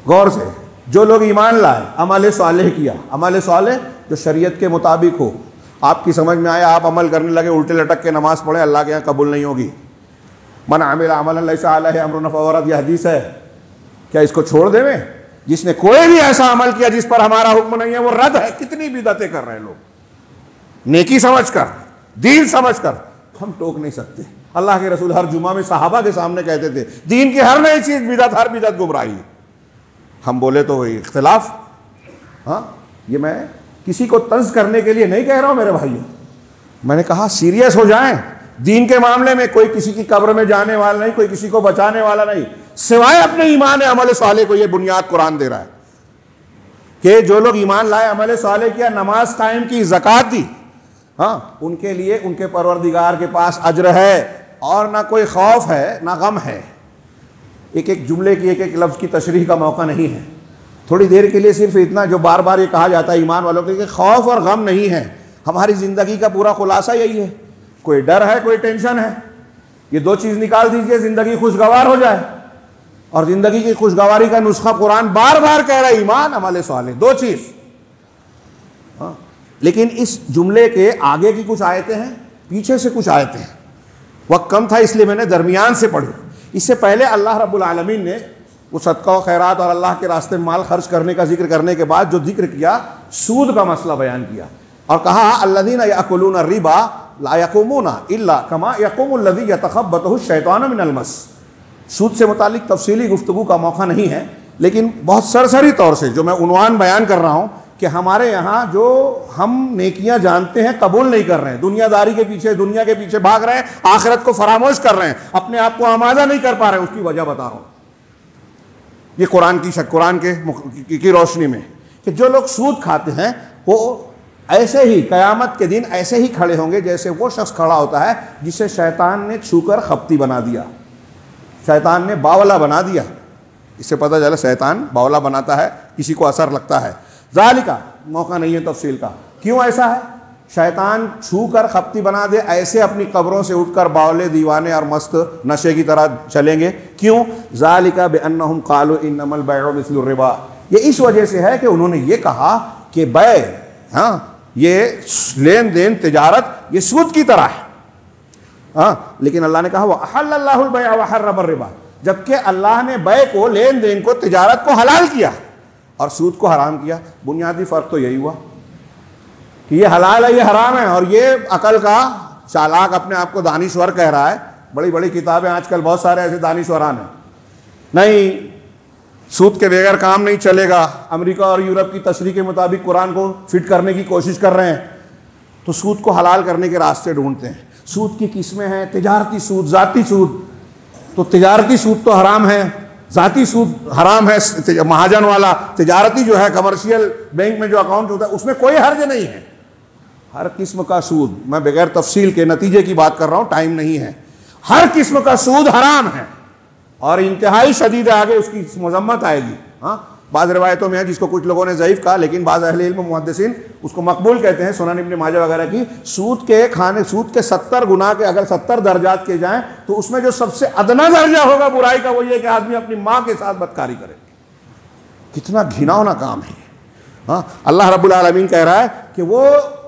गौर से, जो लोग ईमान लाए, अमल सालेह किया, अमल सालेह जो शरीयत के मुताबिक हो, आपकी समझ में आया, आप अमल करने लगे, उल्टे लटक के नमाज पढ़े, अल्लाह के यहाँ कबूल नहीं होगी। मन आमिल अमलन लैसा अलैहि अमरुना फहुव रद्द, यह हदीस है। क्या इसको छोड़ देवें? जिसने कोई भी ऐसा अमल किया जिस पर हमारा हुक्म नहीं है, वो रद्द है। कितनी बिदअतें कर रहे हैं लोग, नेकी समझकर, दीन समझकर। हम टोक नहीं सकते। अल्लाह के रसूल हर जुमा में सहाबा के सामने कहते थे, दीन की हर नई चीज़ बिदअत, हर बिदअत गुमराही। हम बोले तो वही इख्तिलाफ। हाँ, ये मैं किसी को तंज करने के लिए नहीं कह रहा हूँ मेरे भाइयों। मैंने कहा सीरियस हो जाएं दीन के मामले में। कोई किसी की कब्र में जाने वाला नहीं, कोई किसी को बचाने वाला नहीं, सिवाय अपने ईमान अमल साले को। ये बुनियाद कुरान दे रहा है कि जो लोग ईमान लाए, अमल साले किया, नमाज कायम की, ज़कात दी, हाँ, उनके लिए उनके परवरदिगार के पास अज्र है, और ना कोई खौफ है ना गम है। एक एक जुमले की, एक एक लफ्ज़ की तशरीह का मौका नहीं है। थोड़ी देर के लिए सिर्फ इतना जो बार बार ये कहा जाता है ईमान वालों के कि खौफ और गम नहीं है। हमारी ज़िंदगी का पूरा खुलासा यही है। कोई डर है, कोई टेंशन है, ये 2 चीज़ निकाल दीजिए, ज़िंदगी खुशगवार हो जाए। और ज़िंदगी की खुशगवारी का नुस्खा कुरान बार बार कह रहा है, ईमान अमल सालेह, 2 चीज़। हाँ, लेकिन इस जुमले के आगे की कुछ आयतें हैं, पीछे से कुछ आयतें हैं। वक्त कम था इसलिए मैंने दरमियान से पढ़ी। इससे पहले अल्लाह रब्बुल आलमीन ने वो सदका व खैरात और अल्लाह के रास्ते में माल खर्च करने का जिक्र करने के बाद जो जिक्र किया, सूद का मसला बयान किया और कहा अल्लज़ीना याकुलूना रिबा ला यक़ूमूना इल्ला कमा यक़ूमुल लज़ी यतख़ब्बतहु शैतानु मिनल मस। सूद से मुतालिक तफसीली गुफ्तगू का मौका नहीं है, लेकिन बहुत सरसरी तौर से जो मैं उन्वान बयान कर रहा हूँ कि हमारे यहाँ जो हम नेकियां जानते हैं कबूल नहीं कर रहे हैं, दुनियादारी के पीछे, दुनिया के पीछे भाग रहे हैं, आखिरत को फरामोश कर रहे हैं, अपने आप को आमादा नहीं कर पा रहे हैं। उसकी वजह बता रहा हूँ, ये कुरान की रोशनी में, कि जो लोग सूद खाते हैं वो ऐसे ही क़यामत के दिन ऐसे ही खड़े होंगे जैसे वो शख्स खड़ा होता है जिसे शैतान ने छूकर खपती बना दिया, शैतान ने बावला बना दिया। इससे पता चला शैतान बावला बनाता है, किसी को असर लगता है। ज़ालिका मौका नहीं है तफसील का, क्यों ऐसा है? शैतान छू कर खपती बना दे, ऐसे अपनी कब्रों से उठकर बावले, दीवाने और मस्त नशे की तरह चलेंगे। क्यों? ज़ालिका बिअन्नहुम क़ालू इन्नमल बैउ मिस्लुर रिबा। ये इस वजह से है कि उन्होंने ये कहा कि बै, हाँ, ये लेन देन, तिजारत, ये सूद की तरह है। हाँ, लेकिन अल्लाह ने कहा वह अहल्लल्लाहुल बैअ व हर्रमर रिबा, जबकि अल्लाह ने बै को, लेन देन को, तिजारत को हलाल किया और सूद को हराम किया। बुनियादी फ़र्क तो यही हुआ कि ये हलाल है, ये हराम है, और ये अकल का चालाक अपने आप को दानिश्वर कह रहा है। बड़ी बड़ी किताबें आजकल बहुत सारे ऐसे दानिश्वरान हैं, नहीं सूद के बगैर काम नहीं चलेगा, अमेरिका और यूरोप की तशरीह के मुताबिक कुरान को फिट करने की कोशिश कर रहे हैं, तो सूद को हलाल करने के रास्ते ढूंढते हैं। सूद की किस्में हैं, तिजारती सूद, ज़ाती सूद। तो तिजारती सूद तो हराम है, ज़ाती सूद हराम है, महाजन वाला। तिजारती जो है, कमर्शियल बैंक में जो अकाउंट होता है, उसमें कोई हर्ज नहीं है। हर किस्म का सूद, मैं बगैर तफसील के नतीजे की बात कर रहा हूँ, टाइम नहीं है, हर किस्म का सूद हराम है। और इंतहाई शदीद आगे उसकी मजम्मत आएगी। हाँ, बाज़ रिवायतों में है जिसको कुछ लोगों ने ज़ईफ़ कहा, लेकिन बाज़ अहले इल्म मुहद्दिसीन उसको मकबूल कहते हैं, सुनन इब्न माजा वगैरह की। सूद के 70 गुनाह के अगर 70 दर्जात किए जाएं तो उसमें जो सबसे अदना दर्जा होगा बुराई का वो ये कि आदमी अपनी माँ के साथ बदकारी करे। कितना घिनौना काम है। हाँ, अल्लाह रब्बुल आलमीन कह रहा है कि वो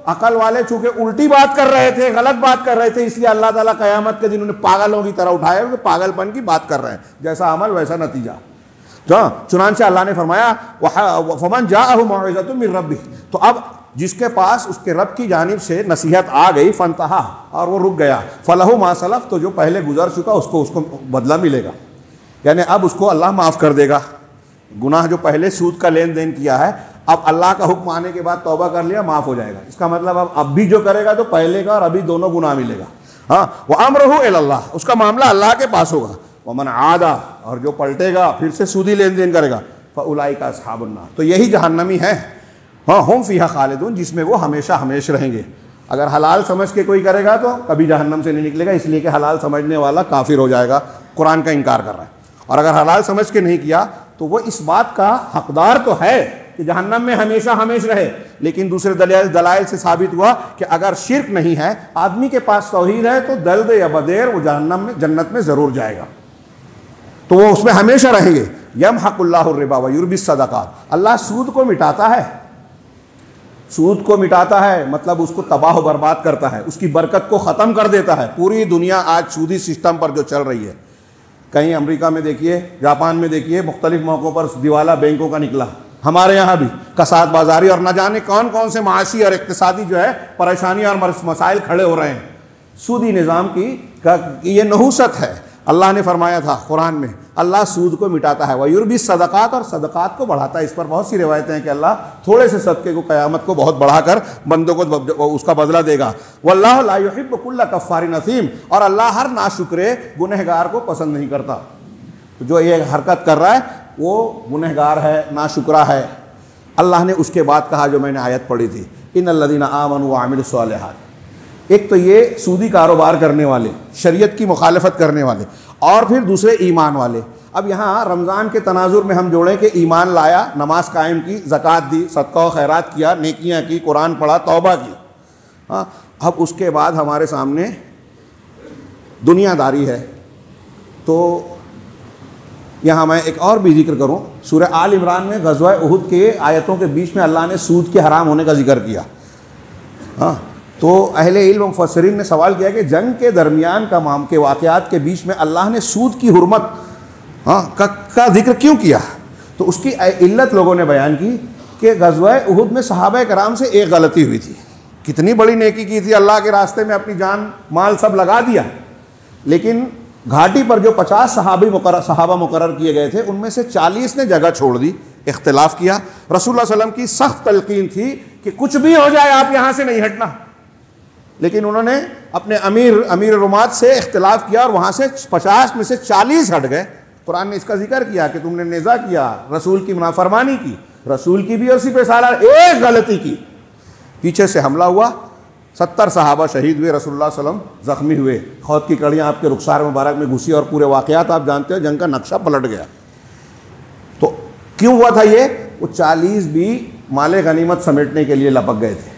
अकल वाले चूंकि उल्टी बात कर रहे थे, गलत बात कर रहे थे, इसलिए अल्लाह ताला क़यामत के दिन उन्हें पागलों की तरह उठाया, वो पागलपन की बात कर रहे हैं, जैसा अमल वैसा नतीजा। चुनांचे अल्लाह ने फरमाया फमन जाअहु मौइज़तुम मिन रब्बिह, तो अब जिसके पास उसके रब की जानिब से नसीहत आ गई, फंतहा, और वो रुक गया, फलहु मा सलफ, तो जो पहले गुजर चुका उसको बदला मिलेगा, यानी अब उसको अल्लाह माफ़ कर देगा। गुनाह जो पहले सूद का लेन देन किया है, अब अल्लाह का हुक्म आने के बाद तौबा कर लिया, माफ़ हो जाएगा। इसका मतलब अब भी जो करेगा तो पहले का और अभी दोनों गुनाह मिलेगा। हाँ, वह अमरुहु इलल्लाह, उसका मामला अल्लाह के पास होगा। वमन आदा, और जो पलटेगा फिर से सूदी लेन देन करेगा, फ़उलाइका अस्हाबुन नार, तो यही जहन्नमी है। हाँ, हुम फ़ीहा खालिदून, जिसमें वो हमेशा हमेशा रहेंगे। अगर हलाल समझ के कोई करेगा तो कभी जहन्नम से नहीं निकलेगा, इसलिए कि हलाल समझने वाला काफिर हो जाएगा, कुरान का इनकार कर रहा है। और अगर हलाल समझ के नहीं किया तो वो इस बात का हकदार तो है कि जहन्नम में हमेशा हमेशा रहे, लेकिन दूसरे दलाइल से साबित हुआ कि अगर शिर्क नहीं है, आदमी के पास तौहीद है, तो दर्द या बदेर वो जहन्नम में, जन्नत में ज़रूर जाएगा, तो वो उसमें हमेशा रहेंगे। यमहकुल्लाहु रिबा व युर्बिस सदक़ात, अल्लाह सूद को मिटाता है, सूद को मिटाता है मतलब उसको तबाह बर्बाद करता है, उसकी बरकत को ख़त्म कर देता है। पूरी दुनिया आज सूदी सिस्टम पर जो चल रही है, कहीं अमेरिका में देखिए, जापान में देखिए, मुख्तलिफ मौक़ों पर दिवाला बैंकों का निकला, हमारे यहाँ भी कसाद बाजारी, और न जाने कौन कौन से माशी और इक़्तिसादी जो है परेशानी और मसाइल खड़े हो रहे हैं। सूदी निज़ाम की ये नहूसत है। अल्लाह ने फरमाया था कुरान में, अल्लाह सूद को मिटाता है, वयुर्बिस सदक़ात, और सदक़ात को बढ़ाता है। इस पर बहुत सी रिवायतें हैं कि अल्लाह थोड़े से सदक़े को क़यामत को बहुत बढ़ाकर बंदों को उसका बदला देगा। वल्लाहु ला युहिब्बु कुल्ला कफ़्फ़ारिन असीम, और अल्लाह हर नाशुक्रे गुनहगार को पसंद नहीं करता। तो जो ये हरकत कर रहा है वो गुनहगार है, नाशुक्रा है। अल्लाह ने उसके बाद कहा, जो मैंने आयत पढ़ी थी, इन्नल्लज़ीना आमनू व अमिलुस सालिहात, एक तो ये सूदी कारोबार करने वाले, शरीयत की मुखालफत करने वाले, और फिर दूसरे ईमान वाले। अब यहाँ रमज़ान के तनाजुर में हम जोड़ें कि ईमान लाया, नमाज कायम की, ज़कात दी, सदका व खैरात किया, नेकियां की, कुरान पढ़ा, तौबा की। हाँ, अब उसके बाद हमारे सामने दुनियादारी है। तो यहाँ मैं एक और भी जिक्र करूँ, सूरह आल इमरान में ग़ज़वा उहुद के आयतों के बीच में अल्लाह ने सूद के हराम होने का जिक्र किया। हाँ, तो अहले इल्म मुफस्सिरीन ने सवाल किया कि जंग के दरमियान के वाक़यात के बीच में अल्लाह ने सूद की हुर्मत का जिक्र क्यों किया? तो उसकी इल्लत लोगों ने बयान की कि ग़ज़वा उहुद में सहाबा कराम से एक गलती हुई थी। कितनी बड़ी नेकी की थी, अल्लाह के रास्ते में अपनी जान माल सब लगा दिया, लेकिन घाटी पर जो 50 सहाबा मुकर्रर किए गए थे, उनमें से 40 ने जगह छोड़ दी, इख्तिलाफ किया। रसूलुल्लाह सल्लल्लाहु अलैहि वसल्लम की सख्त तलकीन थी कि कुछ भी हो जाए आप यहाँ से नहीं हटना, लेकिन उन्होंने अपने अमीर रुमात से इख्तिलाफ किया और वहाँ से 50 में से 40 हट गए। कुरान ने इसका जिक्र किया कि तुमने नेज़ा किया, रसूल की मुनाफरमानी की, रसूल की भी और सिपह सालार एक गलती की, पीछे से हमला हुआ, 70 सहाबा शहीद हुए, रसूलुल्लाह सल्लल्लाहु अलैहि वसल्लम ज़ख्मी हुए, खौत की कड़ियाँ आपके रुखसार मुबारक में घुसी और पूरे वाक़यात आप जानते हो, जंग का नक्शा पलट गया। तो क्यों हुआ था ये? वो 40 भी माले गनीमत समेटने के लिए लपक गए थे।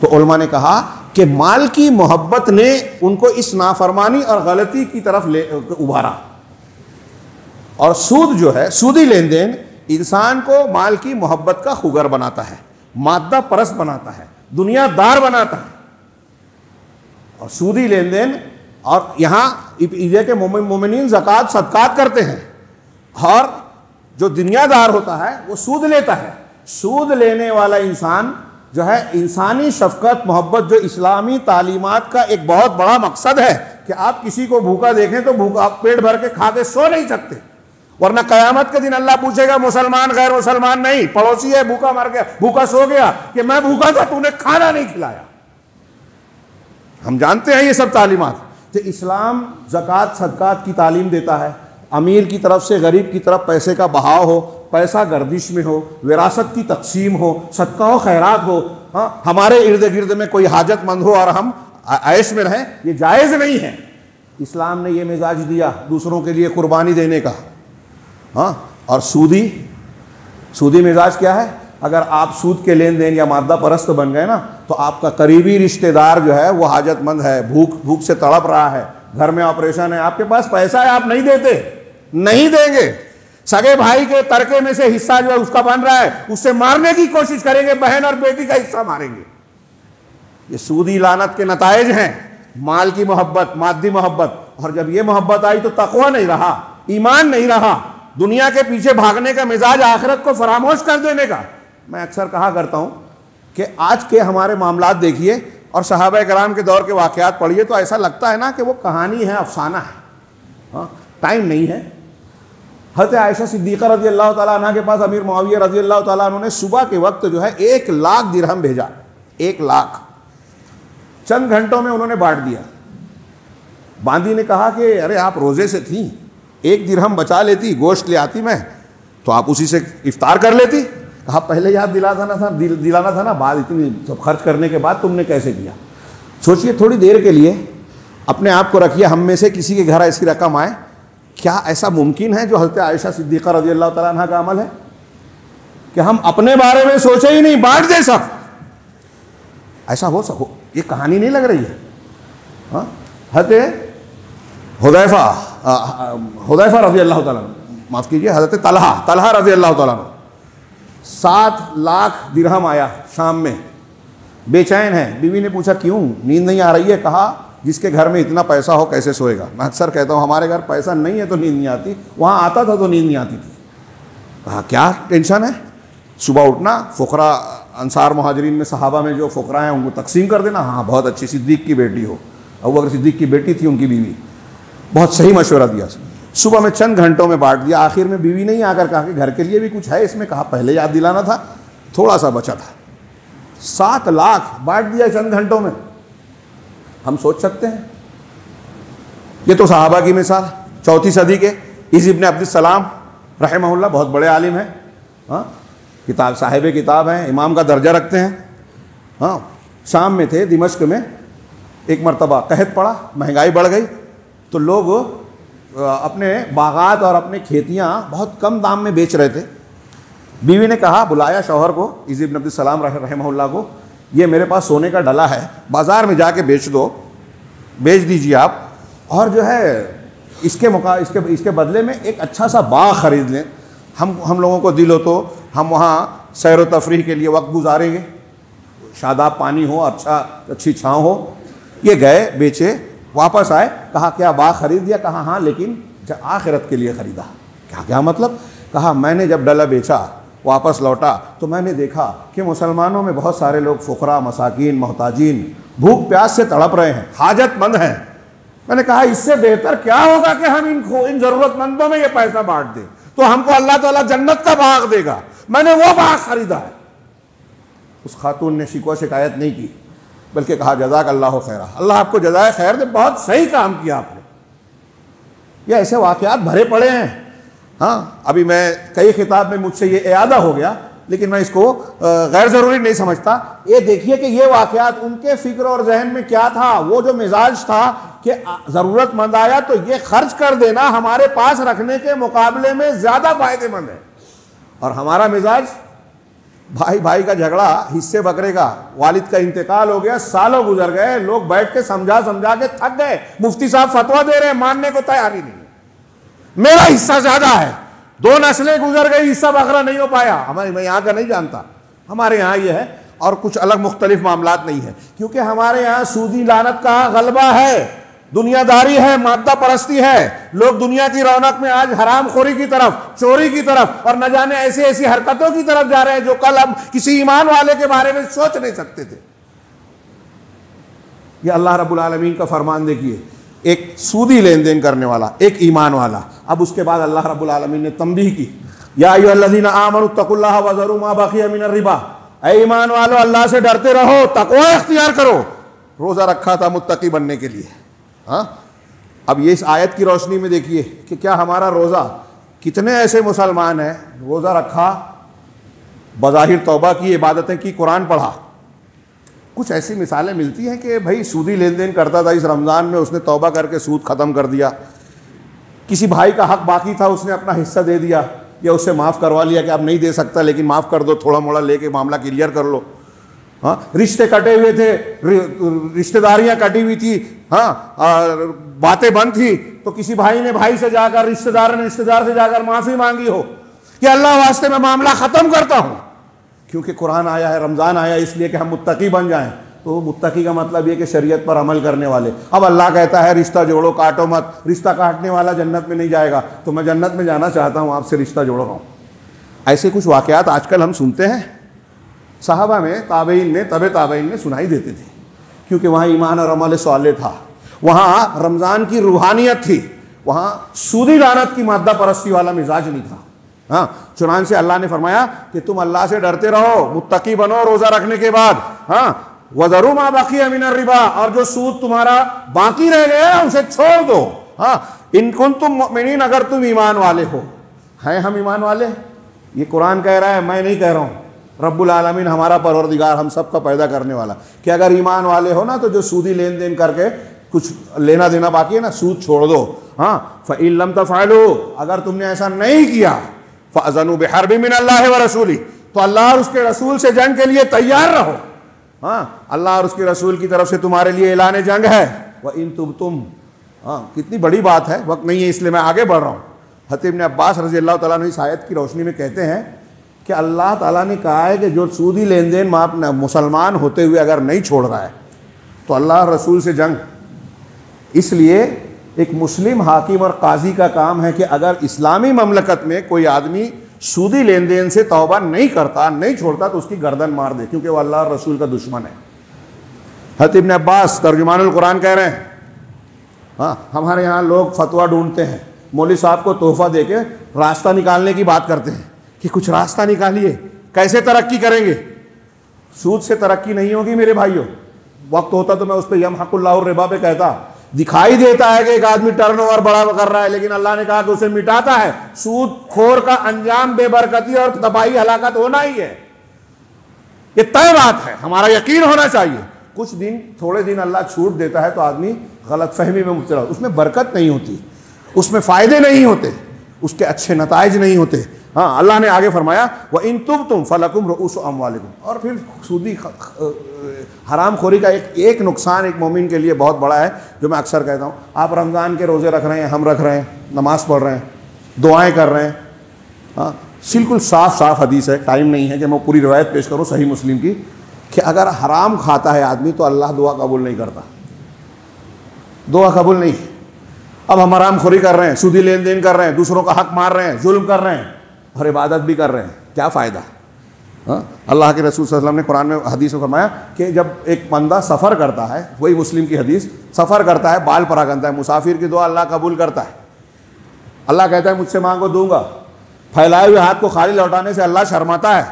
तो उलमा ने कहा कि माल की मोहब्बत ने उनको इस नाफरमानी और गलती की तरफ ले उभारा। और सूद जो है, सूदी लेन देन इंसान को माल की मोहब्बत का खुगर बनाता है, मादा परस्त बनाता है, दुनियादार बनाता है। और सूदी लेन देन, और यहाँ ईदे के मोमिनीन ज़कात सदकात करते हैं, और जो दुनियादार होता है वो सूद लेता है। सूद लेने वाला इंसान जो है, इंसानी शफकत मोहब्बत जो इस्लामी तालीमात का एक बहुत बड़ा मकसद है कि आप किसी को भूखा देखें तो भूखा, आप पेट भर के खा के सो नहीं सकते, वरना कयामत के दिन अल्लाह पूछेगा मुसलमान गैर मुसलमान नहीं, पड़ोसी है भूखा मर गया, भूखा सो गया, कि मैं भूखा था, तूने खाना नहीं खिलाया। हम जानते हैं ये सब तालीमात। तो इस्लाम ज़कात सदकात की तालीम देता है, अमीर की तरफ से गरीब की तरफ पैसे का बहाव हो, पैसा गर्दिश में हो, विरासत की तकसीम हो, सदका हो, खैरात हो। हाँ, हमारे इर्द गिर्द में कोई हाजतमंद हो और हम ऐश में रहें, ये जायज़ नहीं है। इस्लाम ने ये मिजाज दिया दूसरों के लिए कुर्बानी देने का। हाँ, और सूदी मिजाज क्या है? अगर आप सूद के लेन देन या मादा परस्त बन गए ना, तो आपका करीबी रिश्तेदार जो है वो हाजतमंद है, भूख से तड़प रहा है, घर में ऑपरेशन है, आपके पास पैसा है, आप नहीं देते, नहीं देंगे, सगे भाई के तरके में से हिस्सा जो है उसका बन रहा है, उससे मारने की कोशिश करेंगे, बहन और बेटी का हिस्सा मारेंगे। ये सूदी लानत के नताइज हैं, माल की मोहब्बत, मादी मोहब्बत। और जब ये मोहब्बत आई तो तकवा नहीं रहा, ईमान नहीं रहा, दुनिया के पीछे भागने का मिजाज, आखिरत को फरामोश कर देने का। मैं अक्सर कहा करता हूं कि आज के हमारे मामलात देखिए और सहाबा कराम के दौर के वाकयात पढ़िए तो ऐसा लगता है ना कि वो कहानी है, अफसाना है। हाँ, टाइम नहीं है। हज़रत आयशा सिद्दीक़ा रज़ी अल्लाह ताला अन्हा के पास अमीर मुआविया रज़ी अल्लाह ताला अन्हु ने सुबह के वक्त जो है 1 लाख दिरहम भेजा, 1 लाख, चंद घंटों में उन्होंने बांट दिया। बांदी ने कहा कि अरे आप रोज़े से थी, 1 दिरहम बचा लेती, गोश्त ले आती मैं, तो आप उसी से इफ्तार कर लेती। कहा पहले याद दिलाना था ना, बाद इतनी सब खर्च करने के बाद तुमने कैसे किया? सोचिए, थोड़ी देर के लिए अपने आप को रखिए, हम में से किसी के घर ऐसी रकम आए, क्या ऐसा मुमकिन है जो हज़रत आयशा सिद्दीक़ा रज़ी अल्लाह तआला अन्हा का अमल है कि हम अपने बारे में सोचे ही नहीं, बांट दे सब? ऐसा हो सको, ये कहानी नहीं लग रही है। हाँ, हज़रत हुदैफा रज़ी अल्लाह तआला, माफ़ कीजिए, हज़रत तलहा रज़ी अल्लाह तआला, 7 लाख दिरहम आया शाम में, बेचैन है। बीवी ने पूछा क्यों, नींद नहीं आ रही है? कहा जिसके घर में इतना पैसा हो कैसे सोएगा। मैं अक्सर कहता हूँ हमारे घर पैसा नहीं है तो नींद नहीं आती, वहाँ आता था तो नींद नहीं आती थी। कहा क्या टेंशन है? सुबह उठना, फ़ुकरा अंसार मुहाजिरीन में सहाबा में जो फ़ुकरा हैं उनको तकसीम कर देना। हाँ, बहुत अच्छी, सिद्दीक़ की बेटी हो, अबू बकर सिद्दीक़ की बेटी थी उनकी बीवी, बहुत सही मशवरा दिया। सुबह में चंद घंटों में बांट दिया। आखिर में बीवी नहीं आकर कहा कि घर के लिए भी कुछ है इसमें? कहा पहले याद दिलाना था, थोड़ा सा बचा था। 7 लाख बांट दिया चंद घंटों में। हम सोच सकते हैं? ये तो सहाबा की मिसाल। 4वीं सदी के इज़ इब्न अब्दुस्सलाम रहमहुल्लाह बहुत बड़े आलिम हैं। हाँ, किताब साहिब किताब हैं, इमाम का दर्जा रखते हैं। हाँ, शाम में थे, दिमश्क में। एक मरतबा कहत पड़ा, महंगाई बढ़ गई तो लोग अपने बागात और अपने खेतियाँ बहुत कम दाम में बेच रहे थे। बीवी ने कहा, बुलाया शौहर को, इज़ इब्न अब्दुस्सलाम रहमहुल्लाह को, ये मेरे पास सोने का डला है, बाज़ार में जाके बेच दीजिए आप, और जो है इसके बदले में एक अच्छा सा बाग ख़रीद लें। हम लोगों को दिल हो तो हम वहाँ सैर व तफरीह के लिए वक्त गुजारेंगे, शादाब पानी हो, अच्छी छाँव हो। ये गए, बेचे, वापस आए, कहा क्या बाग ख़रीद दिया? कहा हाँ, लेकिन आखिरत के लिए ख़रीदा। क्या मतलब? कहा मैंने जब डला बेचा, वापस लौटा तो मैंने देखा कि मुसलमानों में बहुत सारे लोग फ़ुकरा, मसाकीन, मोहताजीन, भूख प्यास से तड़प रहे हैं, हाजतमंद हैं। मैंने कहा इससे बेहतर क्या होगा कि हम इन ज़रूरतमंदों में ये पैसा बांट दें, तो हमको अल्लाह ताला जन्नत का बाग देगा। मैंने वो बाग ख़रीदा है। उस खातून ने शिकवा शिकायत नहीं की, बल्कि कहा जज़ाक अल्लाह खैरा, अल्लाह आपको जज़ाए खैर दे, बहुत सही काम किया आपने। ये ऐसे वाक़यात भरे पड़े हैं। हाँ, अभी मैं कई खिताब में मुझसे ये इयादा हो गया, लेकिन मैं इसको गैर ज़रूरी नहीं समझता। ये देखिए कि ये वाक़यात उनके फ़िक्र और जहन में क्या था, वो जो मिजाज था कि ज़रूरतमंद आया तो ये खर्च कर देना हमारे पास रखने के मुकाबले में ज़्यादा फ़ायदेमंद है। और हमारा मिजाज, भाई भाई का झगड़ा, हिस्से बकरे का, वालिद का इंतकाल हो गया, सालों गुजर गए, लोग बैठ के समझा के थक गए, मुफ्ती साहब फतवा दे रहे हैं, मानने को तैयार ही नहीं। मेरा हिस्सा ज्यादा है, 2 नस्लें गुजर गई, हिस्सा बकरा नहीं हो पाया। मैं यहाँ का नहीं जानता, हमारे यहाँ ये है, और कुछ अलग मुख्तलिफ मामलात नहीं है, क्योंकि हमारे यहाँ सूदी लानत का गलबा है, दुनियादारी है, मादा परस्ती है। लोग दुनिया की रौनक में आज हरामखोरी की तरफ, चोरी की तरफ, और न जाने ऐसी ऐसी हरकतों की तरफ जा रहे हैं जो कल हम किसी ईमान वाले के बारे में सोच नहीं सकते थे। ये अल्लाह रब्बुल आलमीन का फरमान देखिए, एक सूदी लेन देन करने वाला, एक ईमान वाला। अब उसके बाद अल्लाह रब्बुल आलमीन ने तंबीह की, या अय्युहल्लज़ीना आमनू तक़ुल्लाह व ज़रू मा बक़िया मिनर रिबा, ऐ ईमान वालों अल्लाह से डरते रहो, तक़वा इख्तियार करो। रोज़ा रखा था मुत्तकी बनने के लिए। हाँ, अब ये इस आयत की रोशनी में देखिए कि क्या हमारा रोज़ा, कितने ऐसे मुसलमान हैं रोज़ा रखा, बज़ाहिर तौबा की, इबादतें की, कुरान पढ़ा, कुछ ऐसी मिसालें मिलती हैं कि भाई सूदी लेन देन करता था, इस रमज़ान में उसने तौबा करके सूद ख़त्म कर दिया। किसी भाई का हक बाकी था, उसने अपना हिस्सा दे दिया या उससे माफ़ करवा लिया कि आप नहीं दे सकता लेकिन माफ़ कर दो, थोड़ा मोड़ा लेके मामला क्लियर कर लो। हाँ, रिश्ते कटे हुए थे, रिश्तेदारियां कटी हुई थी, हाँ, बातें बंद थी, तो किसी भाई ने भाई से जाकर, रिश्तेदार ने रिश्तेदार से जाकर माफ़ी मांगी हो कि अल्लाह वास्ते मैं मामला ख़त्म करता हूँ, क्योंकि कुरान आया है, रमज़ान आया इसलिए कि हम मुत्तकी बन जाएं। तो मुत्तकी का मतलब ये कि शरीयत पर अमल करने वाले। अब अल्लाह कहता है रिश्ता जोड़ो, काटो मत। रिश्ता काटने वाला जन्नत में नहीं जाएगा, तो मैं जन्नत में जाना चाहता हूँ, आपसे रिश्ता जोड़ रहा हूँ। ऐसे कुछ वाक़यात आजकल हम सुनते हैं, सहाबा में, ताबईन में, तबे ताबईन में सुनाई देते थे, क्योंकि वहाँ ईमान और अमल साले था, वहाँ रमज़ान की रूहानियत थी, वहाँ सूदी लानत की मादा परस्ती वाला मिजाज नहीं था। हाँ, चुनांचे अल्लाह ने फरमाया कि तुम अल्लाह से डरते रहो, मुत्तकी बनो रोज़ा रखने के बाद। हाँ, वज़रू मा बक़िया मिनर रिबा, और जो सूद तुम्हारा बाकी रह गया उसे छोड़ दो। हाँ, इन कुंतुम मुमिनीन, अगर तुम ईमान वाले हो। हैं हम ईमान वाले? ये कुरान कह रहा है, मैं नहीं कह रहा हूँ। रब्बुल आलमीन हमारा परवरदिगार, हम सब का पैदा करने वाला, कि अगर ईमान वाले हो ना तो जो सूदी लेन देन करके कुछ लेना देना बाकी है ना, सूद छोड़ दो। हाँ, फ़इन लम तफ़अलू, अगर तुमने ऐसा नहीं किया, फ़अज़नु बिहर्बि मिनल्लाहि व रसूली, तो अल्लाह और उसके रसूल से जंग के लिए तैयार रहो। हाँ, अल्लाह और उसके रसूल की तरफ से तुम्हारे लिए ऐलान जंग है। व इन तुम, हाँ, कितनी बड़ी बात है, वक्त नहीं है इसलिए मैं आगे बढ़ रहा हूँ। हज़रत इब्न अब्बास रज़ी अल्लाह तआला अन्हु इस आयत की रोशनी में कहते हैं कि अल्लाह ताला ने कहा है कि जो सूदी लेन देन मुसलमान होते हुए अगर नहीं छोड़ रहा है तो अल्लाह रसूल से जंग। इसलिए एक मुस्लिम हाकिम और काजी का काम है कि अगर इस्लामी ममलकत में कोई आदमी सूदी लेन देन से तौबा नहीं करता, नहीं छोड़ता, तो उसकी गर्दन मार दे, क्योंकि वह अल्लाह रसूल का दुश्मन है। हज़रत इब्न अब्बास तर्जुमानुल कुरान कह रहे हैं। हाँ, हमारे यहाँ लोग फतवा ढूंढते हैं, मौलवी साहब को तोहफा दे के रास्ता निकालने की बात करते हैं कि कुछ रास्ता निकालिए, कैसे तरक्की करेंगे। सूद से तरक्की नहीं होगी मेरे भाइयों। वक्त होता तो मैं उस पर यमहकुल्लाहु रिबा पे कहता। दिखाई देता है कि एक आदमी टर्नओवर बड़ा कर रहा है, लेकिन अल्लाह ने कहा कि उसे मिटाता है। सूद खोर का अंजाम बेबरकती और तबाही हलाकत होना ही है, ये तय बात है, हमारा यकीन होना चाहिए। कुछ दिन, थोड़े दिन अल्लाह छूट देता है तो आदमी गलत फहमी में मुब्तला, उसमें बरकत नहीं होती, उसमें फ़ायदे नहीं होते, उसके अच्छे नताइज नहीं होते। हाँ, अल्लाह ने आगे फरमाया व इन तुम फलकुम रुऊसु अम्वालिकुम। और फिर सूदी हराम खोरी का एक नुकसान एक मोमिन के लिए बहुत बड़ा है, जो मैं अक्सर कहता हूँ। आप रमज़ान के रोज़े रख रहे हैं, हम रख रहे हैं, नमाज़ पढ़ रहे हैं, दुआएं कर रहे हैं। हाँ, बिल्कुल साफ हदीस है, टाइम नहीं है कि मैं पूरी रवायत पेश करूँ सही मुस्लिम की, कि अगर हराम खाता है आदमी तो अल्लाह दुआ कबूल नहीं करता, दुआ कबूल नहीं। अब हम हराम खोरी कर रहे हैं, सूदी लेन देन कर रहे हैं, दूसरों का हक मार रहे हैं, जुल्म कर रहे हैं और इबादत भी कर रहे हैं, क्या फ़ायदा। हाँ, अल्लाह के रसूल सल्लल्लाहु अलैहि वसल्लम ने कुरान में हदीस में फरमाया कि जब एक बंदा सफ़र करता है, वही मुस्लिम की हदीस, सफ़र करता है, बाल परागनता है, मुसाफिर की दुआ अल्लाह कबूल करता है। अल्लाह कहता है मुझसे मांगो दूंगा। फैलाए हुए हाथ को खाली लौटाने से अल्लाह शर्माता है।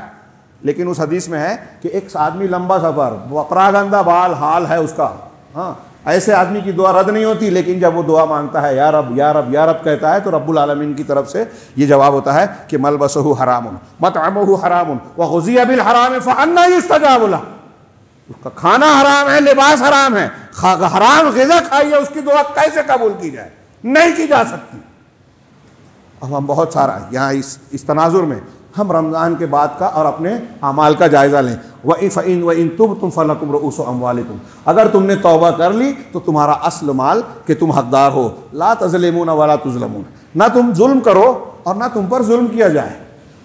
लेकिन उस हदीस में है कि एक आदमी लंबा सफ़र, परागंदा बाल हाल है उसका, हाँ, ऐसे आदमी की दुआ रद्द नहीं होती। लेकिन जब वो दुआ मांगता है या रब या रब या रब कहता है, तो रब्बुल आलमीन की तरफ से ये जवाब होता है कि मलबसहु हरामुन मतअमुहु हरामुन व गुज़िया बिल हराम फअन्ना युस्तजाबु लह। उसका खाना हराम है, लिबास हराम है, हराम ग़िज़ा खाई है, उसकी दुआ कैसे कबूल की जाए? नहीं की जा सकती। अब हम बहुत सारा यहाँ इस तनाजुर में हम रमज़ान के बाद का और अपने अमाल का जायज़ा लें। व इन तुम फलकुम रुऊसु अम्वालिकुम, अगर तुमने तौबा कर ली तो तुम्हारा असल माल के तुम हकदार हो। ला तज़लिमून वला तुज़लमून, ना तुम जुल्म करो और ना तुम पर जुल्म किया जाए।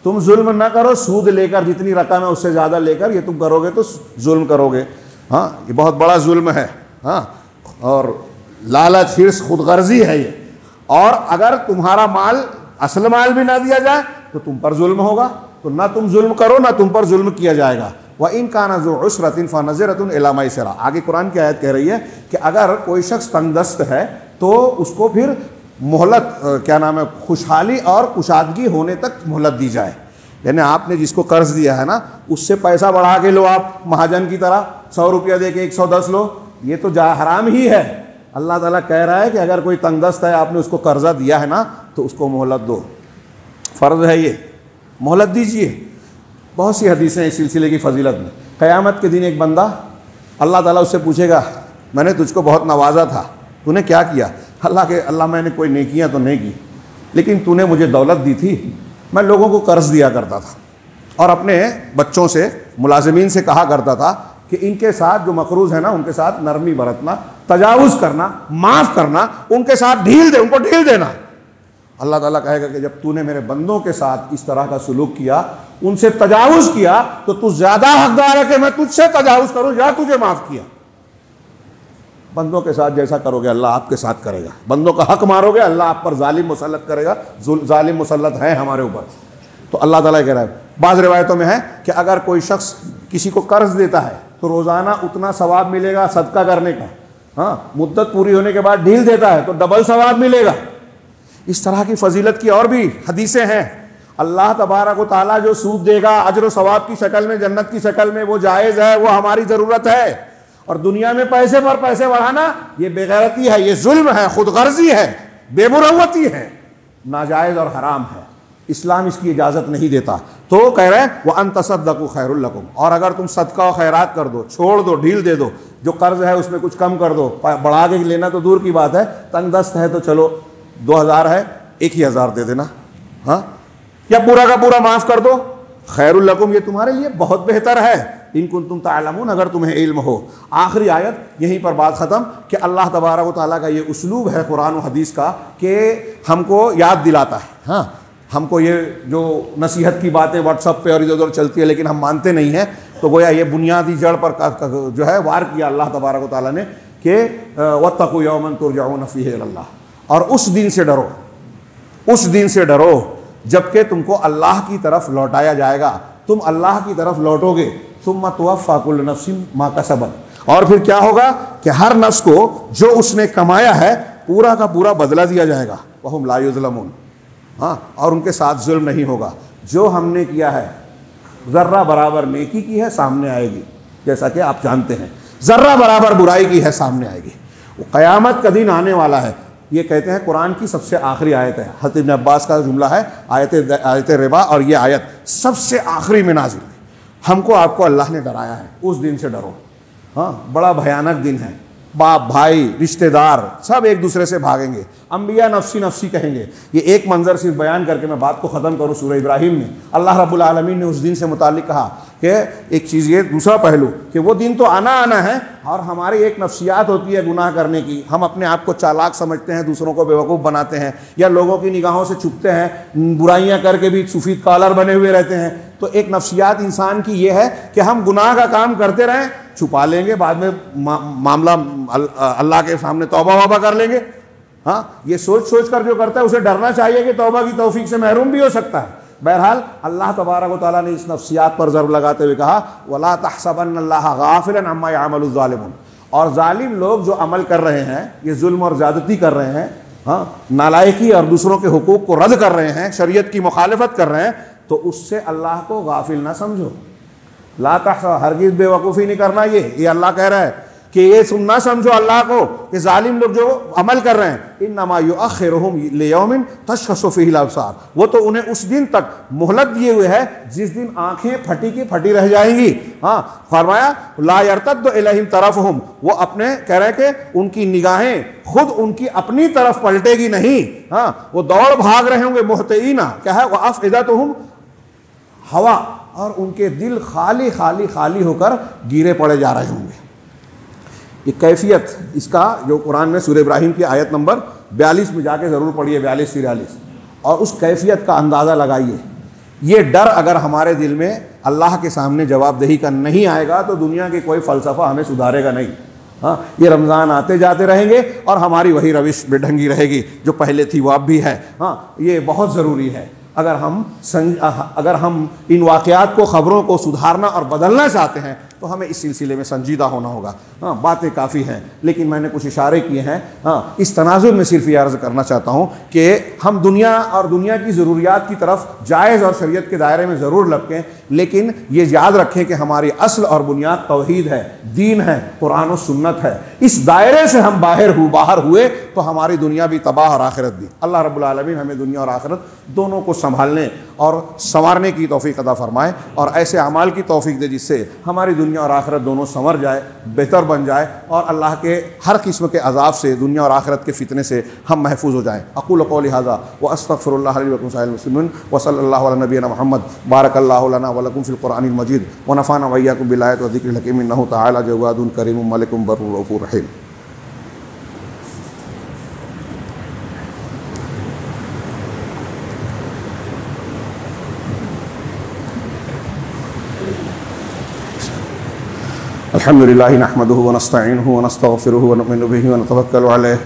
तुम जुल्म ना करो, सूद लेकर जितनी रकम है उससे ज़्यादा लेकर ये तुम करोगे तो जुल्म करोगे। हाँ, ये बहुत बड़ा जुल्म है। हाँ, और लालच, हिर्स, खुदगर्जी है ये। और अगर तुम्हारा माल, असल माल भी ना दिया जाए तो तुम पर जुल्म होगा। तो ना तुम जुल्म करो, ना तुम पर जुल्म किया जाएगा। व इन काना ज़ु उसरतिन फ़नज़िरतुन इला मयसरा। आगे कुरान की आयत कह रही है कि अगर कोई शख्स तंगदस्त है तो उसको फिर मोहलत, क्या नाम है, खुशहाली और कुशादगी होने तक मोहलत दी जाए। यानी आपने जिसको कर्ज दिया है ना, उससे पैसा बढ़ा के लो, आप महाजन की तरह 100 रुपया दे के 110 लो, ये तो हराम ही है। अल्लाह ताला कह रहा है कि अगर कोई तंगदस्त है, आपने उसको कर्जा दिया है ना, तो उसको मोहलत दो, फ़र्ज़ है ये, मोहलत दीजिए। बहुत सी हदीसें इस सिलसिले की फजीलत में। क़यामत के दिन एक बंदा अल्लाह ताला उससे पूछेगा मैंने तुझको बहुत नवाजा था, तूने क्या किया? अल्लाह मैंने कोई नेकियां तो नहीं की, लेकिन तूने मुझे दौलत दी थी, मैं लोगों को कर्ज दिया करता था और अपने बच्चों से, मुलाजिमीन से कहा करता था कि इनके साथ जो मकरूज है ना उनके साथ नरमी बरतना, तजावुज़ करना, माफ़ करना, उनके साथ उनको ढील देना। अल्लाह ताला कहेगा कि जब तूने मेरे बंदों के साथ इस तरह का सुलूक किया, उनसे तजावुज़ किया, तो तू ज़्यादा हकदार है कि मैं तुझसे तजावुज़ करूँ या तुझे माफ़ किया। बंदों के साथ जैसा करोगे अल्लाह आपके साथ करेगा। बंदों का हक मारोगे अल्लाह आप पर जालिम मुसल्लत करेगा। जालिम मुसल्लत है हमारे ऊपर। तो अल्लाह ताला कह रहा है, बाज़ रिवायतों में है कि अगर कोई शख्स किसी को कर्ज देता है तो रोज़ाना उतना सवाब मिलेगा सदका करने का। हाँ, मुद्दत पूरी होने के बाद ढील देता है तो डबल सवाब मिलेगा। इस तरह की फजीलत की और भी हदीसें हैं। अल्लाह तबारक व तआला जो सूद देगा अजर व सवाब की शक्ल में, जन्नत की शक्ल में, वो जायज़ है, वो हमारी ज़रूरत है। और दुनिया में पैसे पर पैसे बढ़ाना ये बेगैरती है, ये जुल्म है, खुदगर्जी है, बेमुरव्वती है, नाजायज़ और हराम है। इस्लाम इसकी इजाज़त नहीं देता। तो कह रहे हैं वअन तसद्दक़ू खैरुल लकुम, और अगर तुम सदका और खैरात कर दो, छोड़ दो, ढील दे दो, जो कर्ज है उसमें कुछ कम कर दो, बढ़ा के लेना तो दूर की बात है, तंग दस्त है तो चलो 2000 है 1000 दे देना, हाँ, या पूरा का पूरा माफ़ कर दो, खैरुल लकुम, ये तुम्हारे लिए बहुत बेहतर है, इन कुंतुम तालमून, अगर तुम्हें इल्म हो। आखिरी आयत, यहीं पर बात ख़त्म कि अल्लाह तबारक व तआला का ये उस्लूब है कुरान और हदीस का कि हमको याद दिलाता है। हाँ, हमको ये जो नसीहत की बातें व्हाट्सअप पे और इधर उधर चलती है लेकिन हम मानते नहीं हैं, तो गोया ये बुनियादी जड़ पर जो है वार किया अल्लाह तबारक व तआला ने कि वत्तक़ू यौमन तुरजऊन फीहि इलल्लाह, और उस दिन से डरो, उस दिन से डरो जबकि तुमको अल्लाह की तरफ लौटाया जाएगा, तुम अल्लाह की तरफ लौटोगे। सुम्मा तुवफ़्फ़ा कुल्लु नफ्सिन मा कसबत, और फिर क्या होगा कि हर नफ्स को जो उसने कमाया है पूरा का पूरा बदला दिया जाएगा। वहुम ला युज़लमून, हाँ, और उनके साथ जुल्म नहीं होगा। जो हमने किया है ज़र्रा बराबर नेकी की है सामने आएगी, जैसा कि आप जानते हैं, ज़र्रा बराबर बुराई की है सामने आएगी। वो क़यामत का दिन आने वाला है। ये कहते हैं कुरान की सबसे आखिरी आयत है। हज़रत इब्न अब्बास का जुमला है, आयत रिबा, और ये आयत सबसे आखिरी में नाज़िल है। हमको आपको अल्लाह ने डराया है, उस दिन से डरो। हाँ, बड़ा भयानक दिन है। बाप भाई रिश्तेदार सब एक दूसरे से भागेंगे, अंबिया नफ्सी नफ्सी कहेंगे। ये एक मंजर सिर्फ बयान करके मैं बात को ख़त्म करूँ। सूरह इब्राहिम में अल्लाह रब्बुल आलमीन ने उस दिन से मुताल्लिक़ कहा कि एक चीज़, ये दूसरा पहलू कि वो दिन तो आना है, और हमारी एक नफ्सियात होती है गुनाह करने की। हम अपने आप को चालाक समझते हैं, दूसरों को बेवकूफ़ बनाते हैं, या लोगों की निगाहों से छुपते हैं, बुराइयां करके भी सफ़ेद कॉलर बने हुए रहते हैं। तो एक नफ्सियात इंसान की ये है कि हम गुनाह का काम करते रहें, छुपा लेंगे, बाद में मामला अल्लाह के सामने तौबा वाबा कर लेंगे। हाँ, ये सोच सोच कर जो करता है उसे डरना चाहिए कि तौबा की तौफीक से महरूम भी हो सकता है। बहरहाल अल्लाह तबारक व तआला ने इस नफ्सियात पर ज़र्ब लगाते हुए कहा वला तहसबन्नल्लाह गाफ़िलन अम्मा यअमलुज़ ज़ालिमून, और जालिम लोग जो अमल कर रहे हैं, ये जुल्म और ज़्यादती कर रहे हैं, हाँ, नालायकी और दूसरों के हुकूक को रद्द कर रहे हैं, शरीयत की मुखालिफत कर रहे हैं, तो उससे अल्लाह को गाफिल ना समझो। ला तहसा, हरगिज़ बेवकूफ़ी नहीं करना। ये अल्लाह कह रहा है कि ये सुनना समझो अल्लाह को कि जालिम लोग जो अमल कर रहे हैं, इन्नमा युअख्खिरुहुम लियौमिन तशख़्सु फ़ीहिल अब्सार, वो तो उन्हें उस दिन तक मोहलत दिए हुए है जिस दिन आंखें फटी की फटी रह जाएंगी। हाँ, फरमाया ला यर्तद्दु इलैहिम तरफ़ुहुम, वो अपने कह रहे हैं कि उनकी निगाहें खुद उनकी अपनी तरफ पलटेगी नहीं। हाँ, वो दौड़ भाग रहे होंगे मुहतिईना, क्या है, व अफ़इदतुहुम हवा, और उनके दिल खाली खाली खाली होकर गिरे पड़े जा रहे होंगे। ये कैफियत इसका जो कुरान में सूरह इब्राहिम की आयत नंबर 42 में जाके ज़रूर पढ़िए, 42-43, और उस कैफियत का अंदाज़ा लगाइए। ये डर अगर हमारे दिल में अल्लाह के सामने जवाबदेही का नहीं आएगा तो दुनिया के कोई फ़लसफ़ा हमें सुधारेगा नहीं। हाँ, ये रमज़ान आते जाते रहेंगे और हमारी वही रविश बेढंगी रहेगी जो पहले थी, वो अब भी है। हाँ, ये बहुत ज़रूरी है। अगर हम इन वाक़यात को, ख़बरों को सुधारना और बदलना चाहते हैं तो हमें इस सिलसिले में संजीदा होना होगा। हाँ, बातें काफ़ी हैं लेकिन मैंने कुछ इशारे किए हैं। हाँ, इस तनाजुर में सिर्फ ये अर्ज़ करना चाहता हूँ कि हम दुनिया और दुनिया की ज़रूरियात की तरफ जायज़ और शरीयत के दायरे में ज़रूर लपकें, लेकिन ये याद रखें कि हमारी असल और बुनियाद तौहीद है, दीन है, कुरान और सुन्नत है। इस दायरे से हम बाहर हुए तो हमारी दुनिया भी तबाह और आखिरत भी। अल्लाह रब्बुल आलमीन हमें दुनिया और आखिरत दोनों को संभालने और संवारने की तौफीक अता फ़रमाए और ऐसे अमाल की तौफीक दे जिससे हमारी दुनिया और आखिरत दोनों संवर जाए, बेहतर बन जाए और अल्लाह के हर किस्म के अजाब से, दुनिया और आखिरत के फितने से हम महफूज हो जाएँ। अक़ूलु क़ौली हाज़ा व अस्तग़फ़िरुल्लाह ली व लकुम साइरिल मुस्लिमीन व सल्लल्लाहु अला नबिय्यिना मुहम्मद बारकल्लाहु लना व लकुम फ़िल क़ुरआनिल मजीद व नफ़अना व इय्याकुम बिल आयाति व ज़िक्रिल हकीम इन्नहु तआला जवादुन करीमुम मलिकुम बर्रुर रऊफ़ुर रहीम। अल्हम्दुलिल्लाहि नहमदुहु व नस्तईनुहु व नस्तगफिरुहु व नु'मिनु बिही व नतवक्कलु अलैहि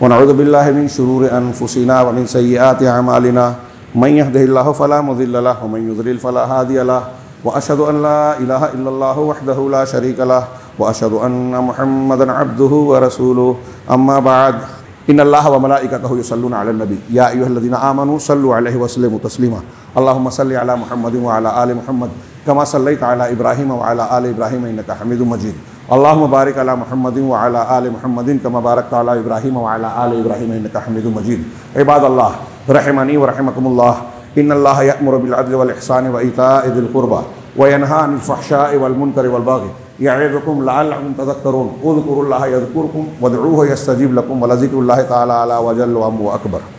व नऊज़ु बिल्लाहि मिन शुरूरि अनफुसिना व मिन सय्यिआति अमालिना मन यहदिहिल्लाहु फला मुज़िल्ल लहु व मन युज़लिल फला हादिय लहु व अशहदु अन ला इलाहा इल्लल्लाहु वहदहु ला शरीका लहु व अशहदु अन्ना मुहम्मदन अब्दुहु व रसूलुहु अम्मा बअद इन्नल्लाहा व मलाइकतहु युसल्लूना अलन नबी या अय्युहल्लज़ीना आमनू सल्लु अलैहि व सल्लिमू तस्लीमा अल्लाहुम्मा सल्लि अला मुहम्मदिन व अला आलि मुहम्मद कमा सल्लैता अला इब्राहीम व अला आलि इब्राहीम इन्नका हमीदुम मजीद अल्लाहुम्मा बारिक अला मुहम्मदिन व अला आलि मुहम्मदिन कमा बारकता अला इब्राहीम व अला आलि इब्राहीम इन्नका हमीदुम मजीद। इबादल्लाह रहमनी व रहमकुमुल्लाह इन्नल्लाहा यअमुरु बिल अदलि वल इहसानि व ईताइ ज़िल क़ुरबा व यनहा अनिल फ़हशाइ वल मुनकरि वल बाग़ि यअज़ुकुम लअल्लकुम तज़क्करून उज़्कुरुल्लाहा यज़्कुरुकुम वदऊहु यस्तजीब लकुम व लज़िक्रुल्लाहि तआला अला व जल्ल व अकबर।